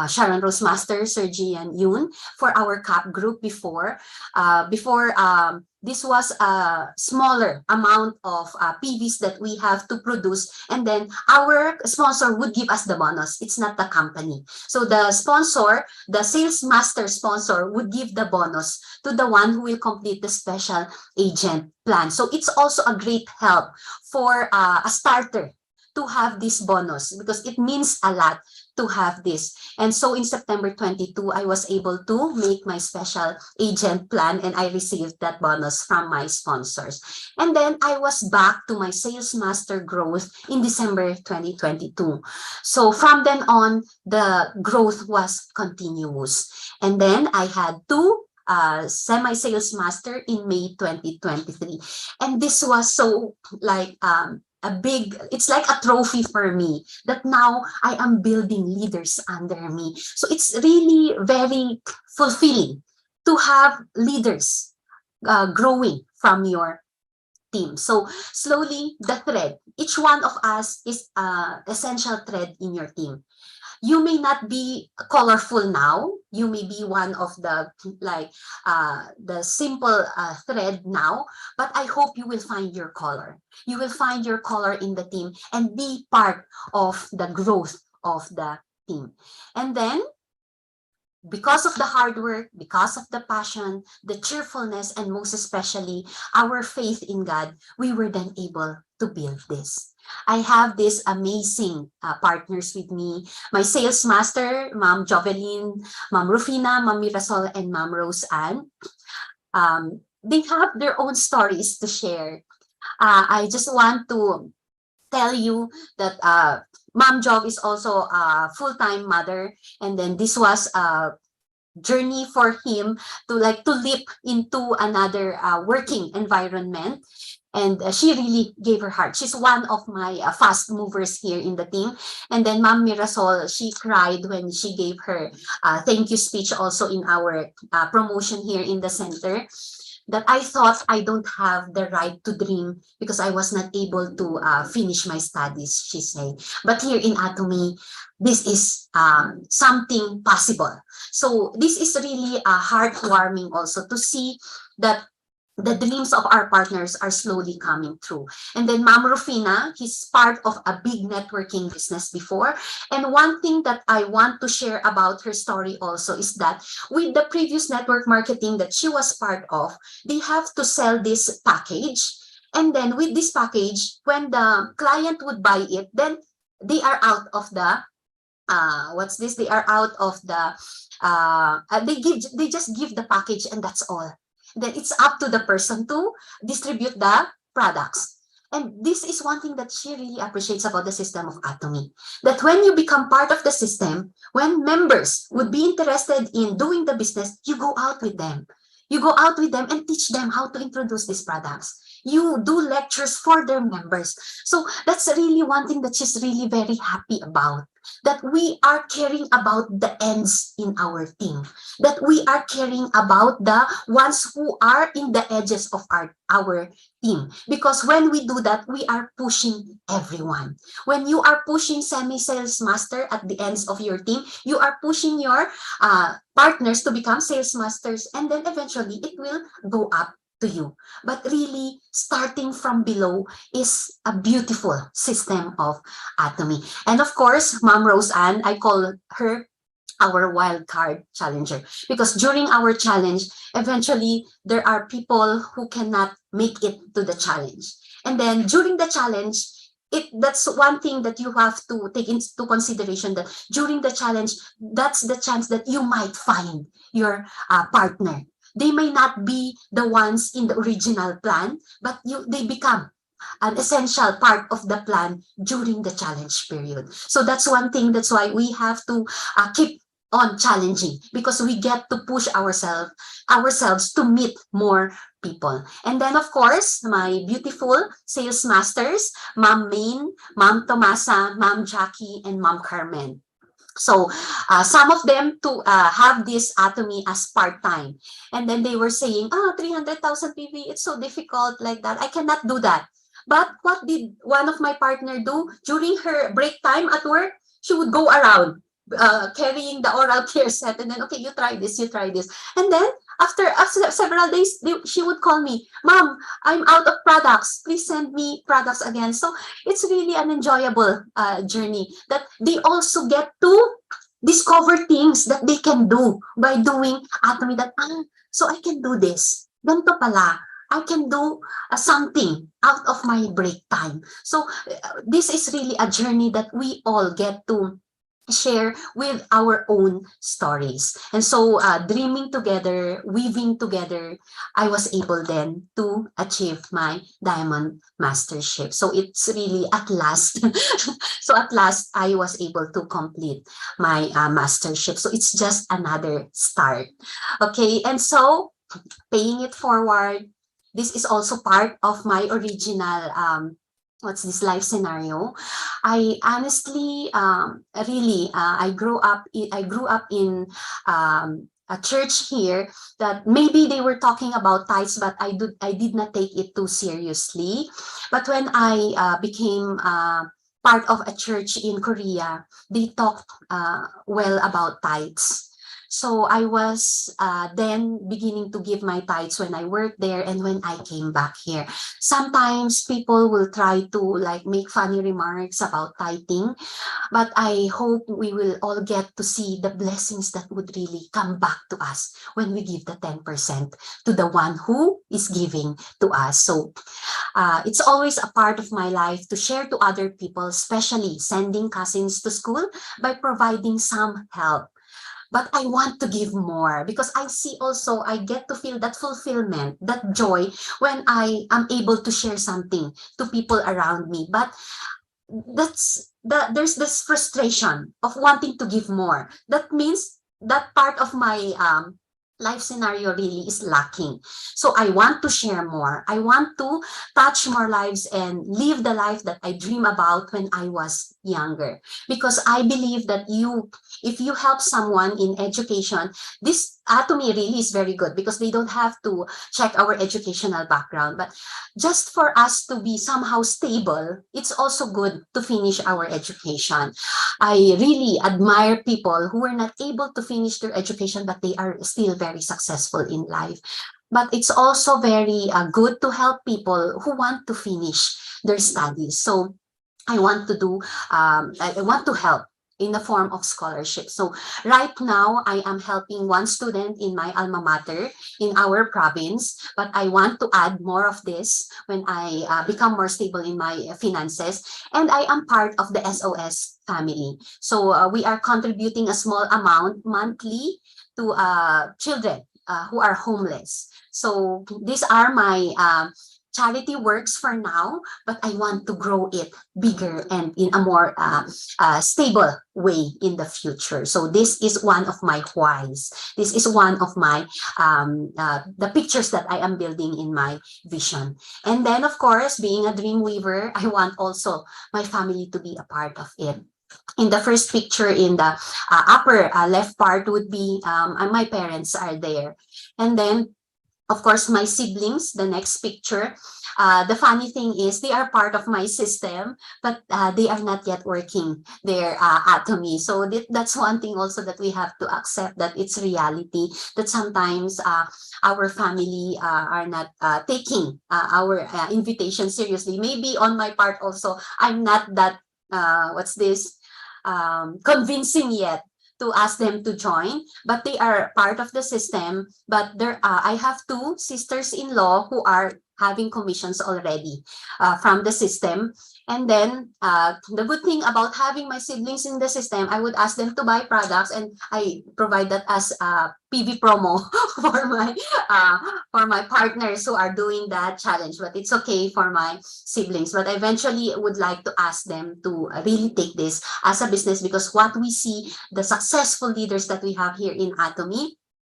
Speaker 2: Sharon Rose Master, Sir Gian Yoon, for our CAP group before. This was a smaller amount of PVs that we have to produce, and then our sponsor would give us the bonus. It's not the company. So the sponsor, the sales master sponsor, would give the bonus to the one who will complete the special agent plan. So it's also a great help for a starter to have this bonus, because it means a lot to have this. And so in September 22, I was able to make my special agent plan, and I received that bonus from my sponsors. And then I was back to my sales master growth in December 2022. So from then on, the growth was continuous. And then I had two semi-sales master in May 2023. And this was so like it's like a trophy for me that now I am building leaders under me. So it's really very fulfilling to have leaders growing from your team. So slowly the thread, each one of us is an essential thread in your team. You may not be colorful now. You may be one of the the simple thread now, but I hope you will find your color. You will find your color in the team and be part of the growth of the team. And then, because of the hard work, because of the passion, the cheerfulness, and most especially our faith in God, we were then able to build this. I have these amazing partners with me. My sales master, Ma'am Jovelyn, Ma'am Rufina, Ma'am Mirasol, and Ma'am Rose Ann. They have their own stories to share. I just want to tell you that Ma'am Jov is also a full-time mother, and then this was a journey for him to leap into another working environment. And she really gave her heart. She's one of my fast movers here in the team. And then Ma'am Mirasol, she cried when she gave her thank you speech also in our promotion here in the center, that I thought I don't have the right to dream because I was not able to finish my studies, she said. But here in Atomy, this is something possible. So this is really heartwarming also to see that the dreams of our partners are slowly coming true. And then Ma'am Rufina, he's part of a big networking business before. And one thing that I want to share about her story also is that with the previous network marketing that she was part of, they have to sell this package. And then with this package, when the client would buy it, then they are out of the what's this? They are out of the they just give the package and that's all. Then it's up to the person to distribute the products. And this is one thing that she really appreciates about the system of Atomy. That when you become part of the system, when members would be interested in doing the business, you go out with them. You go out with them and teach them how to introduce these products. You do lectures for their members. So that's really one thing that she's really very happy about. That we are caring about the ends in our team. That we are caring about the ones who are in the edges of our team. Because when we do that, we are pushing everyone. When you are pushing semi-sales master at the ends of your team, you are pushing your partners to become sales masters, and then eventually it will go up to you. But really, starting from below is a beautiful system of Atomy. And of course, Ma'am Rose Ann, I call her our wild card challenger, because during our challenge, eventually there are people who cannot make it to the challenge. And then during the challenge, that's one thing that you have to take into consideration, that during the challenge, that's the chance that you might find your partner. They may not be the ones in the original plan, but they become an essential part of the plan during the challenge period. So that's one thing. That's why we have to keep on challenging, because we get to push ourselves to meet more people. And then, of course, my beautiful sales masters, Ma'am Maine, Ma'am Tomasa, Ma'am Jackie, and Ma'am Carmen. So some of them to have this Atomy as part-time. And then they were saying, 300,000 PV, it's so difficult like that. I cannot do that. But what did one of my partner do? During her break time at work, she would go around carrying the oral care set, and then, okay, you try this. And then after several days, she would call me, Mom, I'm out of products. Please send me products again. So it's really an enjoyable journey, that they also get to discover things that they can do by doing Atomy, that, so I can do this. Ganito pala. I can do something out of my break time. So this is really a journey that we all get to share with our own stories. And so dreaming together, weaving together, I was able then to achieve my Diamond Mastership. So it's really at last. So at last, I was able to complete my mastership. So it's just another start. Okay, and so paying it forward, this is also part of my original what's this life scenario. I honestly really I grew up in a church here that maybe they were talking about tithes, but I did not take it too seriously. But when I became part of a church in Korea, they talked well about tithes. So I was then beginning to give my tithes when I worked there and when I came back here. Sometimes people will try to like make funny remarks about tithing, but I hope we will all get to see the blessings that would really come back to us when we give the 10% to the one who is giving to us. So it's always a part of my life to share to other people, especially sending cousins to school by providing some help. But I want to give more, because I see also I get to feel that fulfillment, that joy when I am able to share something to people around me. But there's this frustration of wanting to give more. That means that part of my life scenario really is lacking. So I want to share more. I want to touch more lives and live the life that I dream about when I was younger. Because I believe that if you help someone in education, this Atomy really is very good, because they don't have to check our educational background. But just for us to be somehow stable, it's also good to finish our education. I really admire people who were not able to finish their education, but they are still very successful in life. But it's also very good to help people who want to finish their studies. So I want to do, I want to help in the form of scholarship. So right now, I am helping one student in my alma mater in our province, but I want to add more of this when I become more stable in my finances. And I am part of the SOS family. So we are contributing a small amount monthly to children who are homeless. So these are my charity works for now, but I want to grow it bigger and in a more stable way in the future. So this is one of my whys. This is one of my the pictures that I am building in my vision. And then, of course, being a dream weaver, I want also my family to be a part of it. In the first picture in the upper left part would be my parents are there. And then, of course, my siblings, the next picture. The funny thing is they are part of my system, but they are not yet working their Atomy. So that's one thing also that we have to accept, that it's reality, that sometimes our family are not taking our invitation seriously. Maybe on my part also, I'm not that, convincing yet to ask them to join, but they are part of the system. But there, I have two sisters-in-law who are having commissions already from the system. And then the good thing about having my siblings in the system, I would ask them to buy products, and I provide that as a PV promo for my partners who are doing that challenge. But it's okay for my siblings. But I eventually would like to ask them to really take this as a business, because what we see, the successful leaders that we have here in Atomy,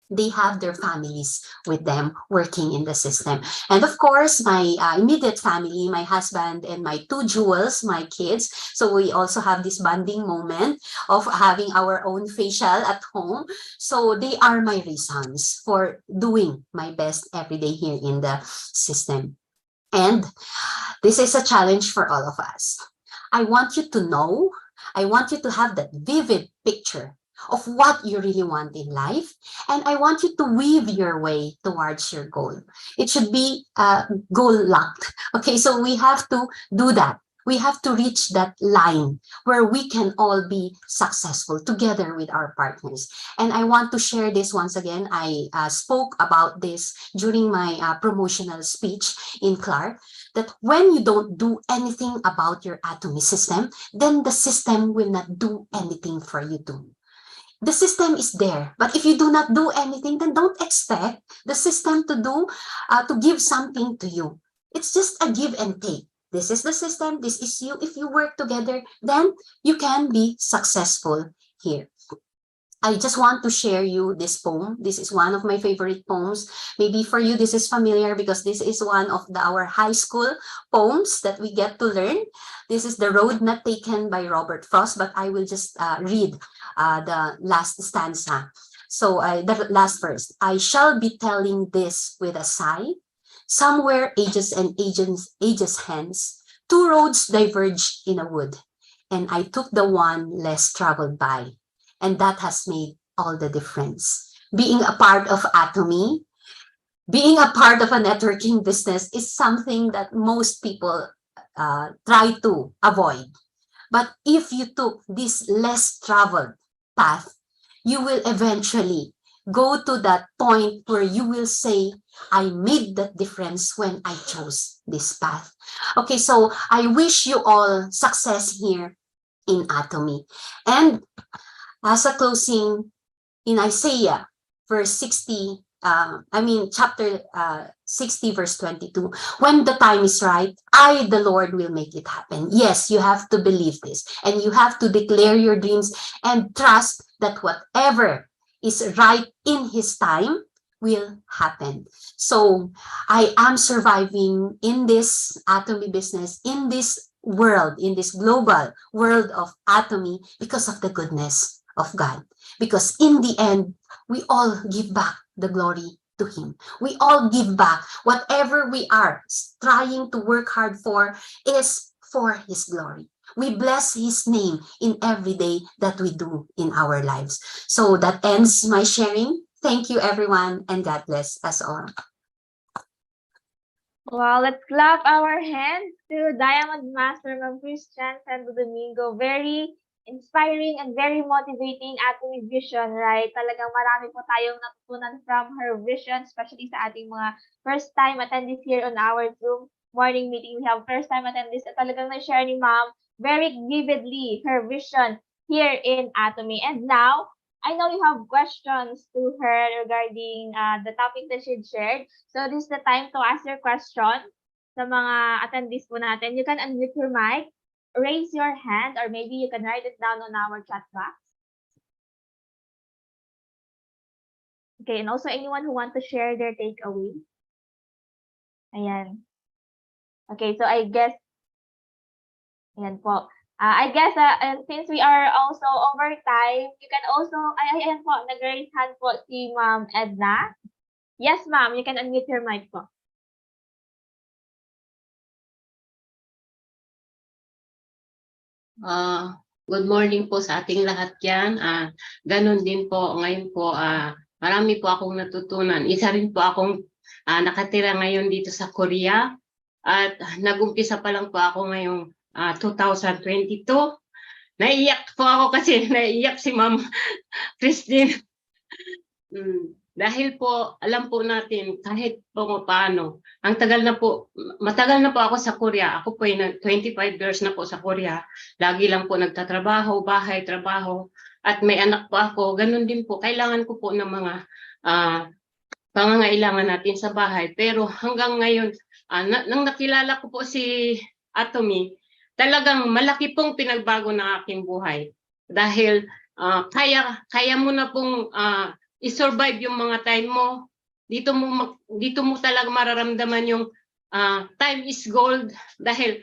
Speaker 2: they have their families with them working in the system. And of course, my immediate family, my husband and my two jewels, my kids. So we also have this bonding moment of having our own facial at home. So they are my reasons for doing my best every day here in the system. And this is a challenge for all of us. I want you to know, I want you to have that vivid picture of what you really want in life, and I want you to weave your way towards your goal. It should be goal locked. Okay, so we have to do that. We have to reach that line where we can all be successful together with our partners. And I want to share this once again. I spoke about this during my promotional speech in Clark, that when you don't do anything about your Atomy system, then the system will not do anything for you too. The system is there, but if you do not do anything, then don't expect the system to give something to you. It's just a give and take. This is the system, this is you. If you work together, then you can be successful here. I just want to share you this poem. This is one of my favorite poems. Maybe for you, this is familiar because this is one of our high school poems that we get to learn. This is The Road Not Taken by Robert Frost, but I will just read the last stanza. So the last verse. I shall be telling this with a sigh. Somewhere ages and ages hence, two roads diverged in a wood, and I took the one less traveled by. And that has made all the difference. Being a part of Atomy, being a part of a networking business is something that most people try to avoid. But if you took this less traveled path, you will eventually go to that point where you will say, I made that difference when I chose this path. Okay, so I wish you all success here in Atomy. And as a closing, in Isaiah, verse 60, chapter 60, verse 22, when the time is right, I, the Lord, will make it happen. Yes, you have to believe this, and you have to declare your dreams and trust that whatever is right in His time will happen. So I am surviving in this Atomy business, in this world, in this global world of Atomy, because of the goodness of God. Because in the end, we all give back the glory to Him. We all give back. Whatever we are trying to work hard for is for His glory. We bless His name in every day that we do in our lives. So that ends my sharing. Thank you, everyone, and God bless us all.
Speaker 1: Well, let's clap our hands to Diamond Master Ma'am Kristianne and Domingo. Very inspiring and very motivating Atomy vision, right? Talagang marami po tayong natutunan from her vision, especially sa ating mga first-time attendees here on our Zoom morning meeting. We have first-time attendees at talagang na-share ni Ma'am very vividly her vision here in Atomy. And now, I know you have questions to her regarding the topic that she shared. So this is the time to ask your question sa mga attendees po natin. You can unmute your mic, raise your hand, or maybe you can write it down on our chat box. Okay, and also anyone who want to share their takeaway. Ayan. Okay, so I guess, ayan po. I guess, and since we are also over time, you can also, ayan po, nag-raise hand po si Ma'am Edna. Yes, ma'am, you can unmute your mic po.
Speaker 3: Good morning po sa ating lahat yan. Ganon din po, ngayon po, marami po akong natutunan. Isa rin po akong nakatira ngayon dito sa Korea. At nag-umpisa pa lang po ako ngayong 2022. Naiyak po ako kasi naiyak si Ma'am Kristianne. Dahil po, alam po natin, kahit po paano, matagal na po ako sa Korea. Ako po ay 25 years na po sa Korea. Lagi lang po nagtatrabaho, bahay, trabaho. At may anak po ako. Ganun din po, kailangan ko po ng mga pangangailangan natin sa bahay. Pero hanggang ngayon, nang nakilala ko po si Atomy, talagang malaki pong pinagbago ng aking buhay. Dahil kaya mo na pong i-survive yung mga time mo. Dito mo talaga mararamdaman yung time is gold. Dahil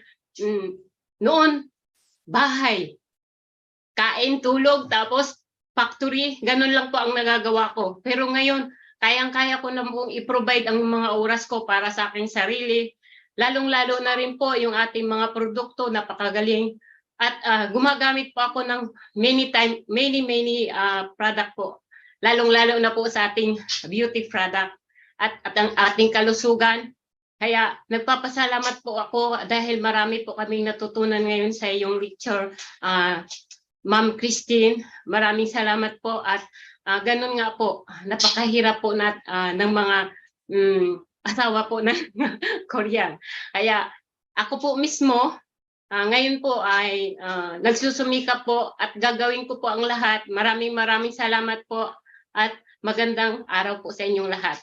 Speaker 3: noon, bahay, kain, tulog, tapos factory, ganun lang po ang nagagawa ko. Pero ngayon, kayang-kaya ko na pong i-provide ang mga oras ko para sa aking sarili. Lalong-lalo na rin po yung ating mga produkto, napakagaling. At gumagamit po ako ng many product po. Lalong-lalo na po sa ating beauty product at ang ating kalusugan. Kaya nagpapasalamat po ako dahil marami po kaming natutunan ngayon sa iyong lecture, Ma'am Kristianne. Maraming salamat po at ganun nga po, napakahirap po ng mga asawa po ng Korean. Kaya ako po mismo, ngayon po ay nagsusumikap po at gagawin ko po ang lahat. Maraming salamat po at magandang araw po sa inyong lahat.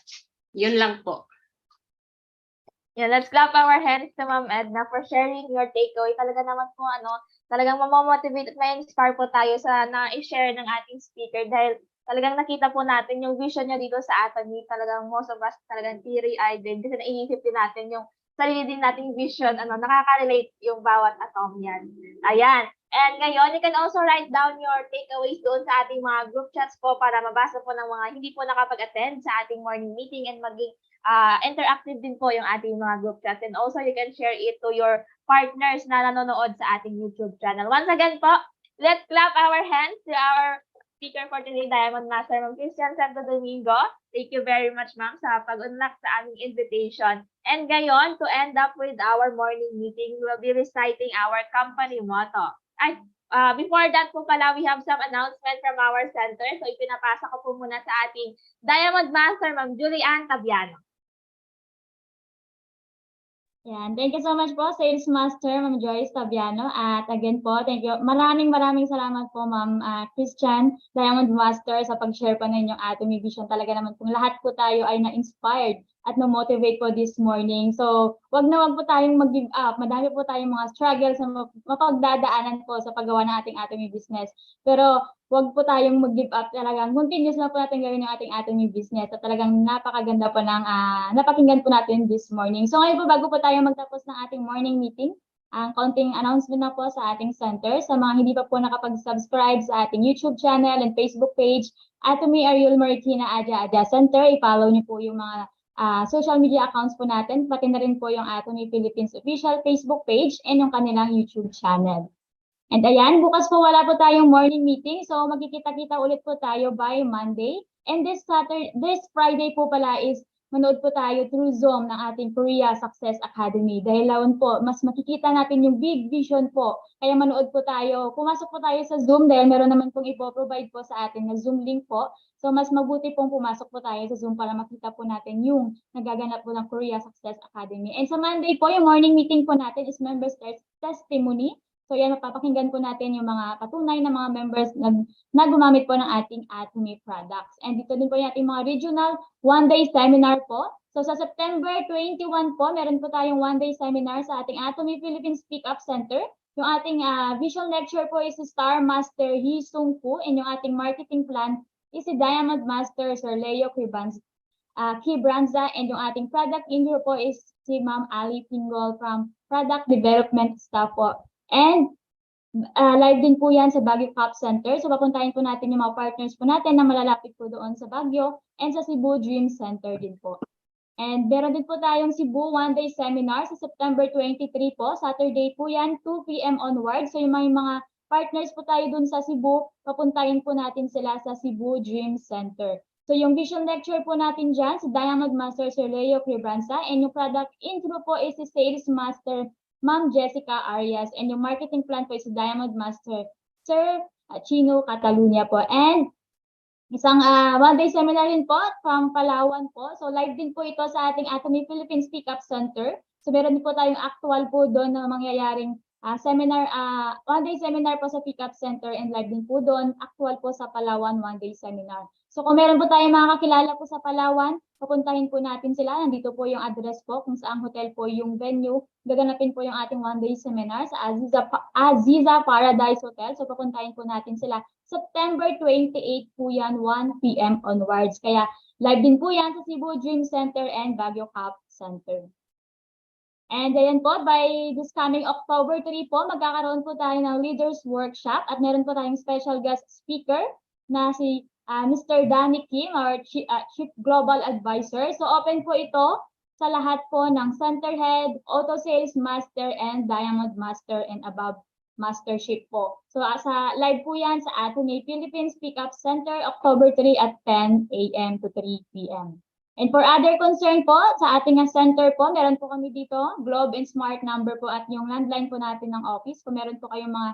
Speaker 3: Yun lang po.
Speaker 1: Yeah, let's clap our hands to Ma'am Edna for sharing your takeaway. Talaga naman po, talagang mamamotivate at ma-inspire po tayo sa na-share ng ating speaker dahil talagang nakita po natin yung vision niya dito sa Atomy. Talagang most of us talagang teary-eyed din kasi naiisip din natin yung sarili din nating vision, nakaka-relate yung bawat Atomyan. Ayan. And ngayon, you can also write down your takeaways doon sa ating mga group chats po para mabasa po ng mga hindi po nakapag-attend sa ating morning meeting and maging interactive din po yung ating mga group chats. And also, you can share it to your partners na nanonood sa ating YouTube channel. Once again po, let's clap our hands to our speaker for today, Diamond Master, Ma'am Kristianne Domingo. Thank you very much, ma'am, sa pag-unlock sa aming invitation. And ngayon, to end up with our morning meeting, we will be reciting our company motto. Before that po pala, we have some announcement from our center. So, ipinapasa ko po muna sa ating Diamond Master, Ma'am Julianne Tabiano.
Speaker 4: Yan. Thank you so much po, Sales Master, Ma'am Joyce Tabiano. At again po, thank you. Maraming salamat po, Ma'am Kristianne, Diamond Master, sa pag-share po ng inyong Atomy Vision. Talaga naman po, lahat po tayo ay na-inspired at na-motivate po this morning. So, wag po tayong mag-give up. Madami po tayong mga struggles na mapagdadaanan po sa paggawa ng ating Atomy business. Pero, wag po tayong mag-give up. Talagang continuous na po natin gawin yung ating Atomy business. At talagang napakaganda po ng napakinggan po natin this morning. So, ngayon po, bago po tayo magtapos ng ating morning meeting, ang konting announcement na po sa ating center. Sa mga hindi pa po nakapag-subscribe sa ating YouTube channel and Facebook page, Atomy Ariel Marikina Aja Center, i-follow niyo po yung mga social media accounts po natin, pati na rin po yung Atomy Philippines official Facebook page and yung kanilang YouTube channel. And ayan, bukas po wala po tayong morning meeting, so magkikita-kita ulit po tayo by Monday. And this Friday po pala is manood po tayo through Zoom ng ating Korea Success Academy. Dahil laon po, mas makikita natin yung big vision po. Kaya manood po tayo, pumasok po tayo sa Zoom dahil meron naman pong ipoprovide po sa atin na Zoom link po. So mas mabuti pong pumasok po tayo sa Zoom para makita po natin yung nagaganap po ng Korea Success Academy. And sa Monday po, yung morning meeting po natin is members testimony. So yan, mapapakinggan po natin yung mga patunay na mga members na gumamit po ng ating Atomy products. And dito din po yung ating mga regional one-day seminar po. So sa September 21 po, meron po tayong one-day seminar sa ating Atomy Philippines Speak Up Center. Yung ating visual lecture po is si Star Master Hee Sung Koo, and yung ating marketing plan is si Diamond Master Sir Leo Kibranza, and yung ating product intro po is si Ma'am Ali Pingol from Product Development Staff po. And live din po yan sa Baguio Cup Center. So papuntahin po natin yung mga partners po natin na malalapit po doon sa Baguio and sa Cebu Dream Center din po. And meron din po tayong Cebu one-day seminar sa September 23 po. Saturday po yan, 2 p.m. onward. So yung mga partners po tayo doon sa Cebu, papuntahin po natin sila sa Cebu Dream Center. So yung vision lecture po natin dyan, si Diamond Master Sir Leo Kibranza, and yung product intro po is si Sales Master Ma'am Jessica Arias, and yung marketing plan po is si Diamond Master Sir Chino Catalunya po. And isang one-day seminar rin po from Palawan po. So live din po ito sa ating Atomy Philippines Speak Up Center. So meron din po tayong actual po doon na mangyayaring seminar, one-day seminar po sa Speak Up Center, and live din po doon, actual po sa Palawan one-day seminar. So kung meron po tayong mga kakilala po sa Palawan, papuntahin po natin sila. Nandito po yung address po kung saan hotel po yung venue. Gaganapin po yung ating one-day seminar sa Aziza Paradise Hotel. So papuntahin po natin sila. September 28 po yan, 1 p.m. onwards. Kaya live din po yan sa Cebu Dream Center and Baguio Cup Center. And ayan po, by this coming October 3 po, magkakaroon po tayo ng Leaders Workshop at meron po tayong special guest speaker na si Mr. Danny Kim, our Chief Global Advisor. So open po ito sa lahat po ng Center Head, Auto Sales Master, and Diamond Master and above Mastership po. So sa live po yan sa Atomy Philippines Speak Up Center, October 3 at 10 a.m. to 3 p.m. And for other concern po, sa ating center po, meron po kami dito, Globe and Smart number po at yung landline po natin ng office. Kung meron po kayong mga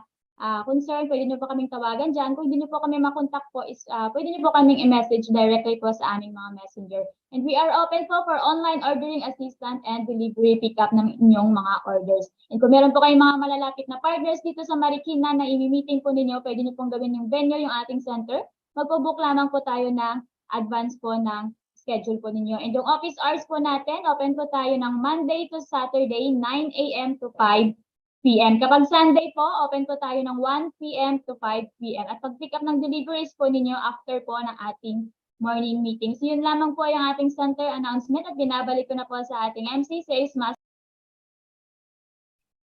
Speaker 4: concern, pwede nyo po kaming tawagan dyan. Kung hindi nyo po kami makontak po, pwede nyo po kaming i-message directly po sa aming mga messenger. And we are open po for online ordering assistant and delivery pickup ng inyong mga orders. And kung meron po kayong mga malalapit na partners dito sa Marikina na i-meeting po ninyo, pwede nyo pong gawin yung venue, yung ating center. Magpo-book lamang po tayo ng advance po ng schedule po ninyo. And yung office hours po natin, open po tayo ng Monday to Saturday, 9 a.m. to 5 p.m. Kapag Sunday po, open po tayo ng 1 p.m. to 5 p.m. At pag-pick up ng deliveries po ninyo after po ng ating morning meeting. So yun lamang po yung ating center announcement at binabalik ko na po sa ating MC Sales Master.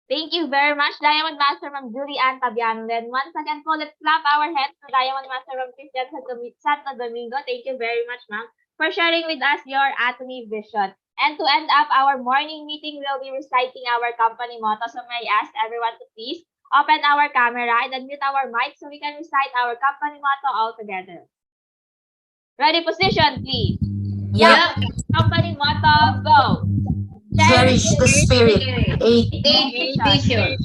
Speaker 1: Thank you very much, Diamond Master from Julian Tabiano. Then once again po, let's clap our hands to Diamond Master from Kristianne Santo Domingo. Thank you very much, ma'am, for sharing with us your Atomy vision. And to end up our morning meeting, we'll be reciting our company motto. So may I ask everyone to please open our camera and unmute our mic so we can recite our company motto all together. Ready, position, please.
Speaker 2: Yeah.
Speaker 1: Company motto, go.
Speaker 2: Cherish the spirit.
Speaker 3: Vision.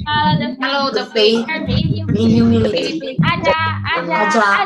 Speaker 1: Follow the
Speaker 2: faith
Speaker 1: in
Speaker 2: in humility.
Speaker 1: Aja, aja,
Speaker 2: Aja,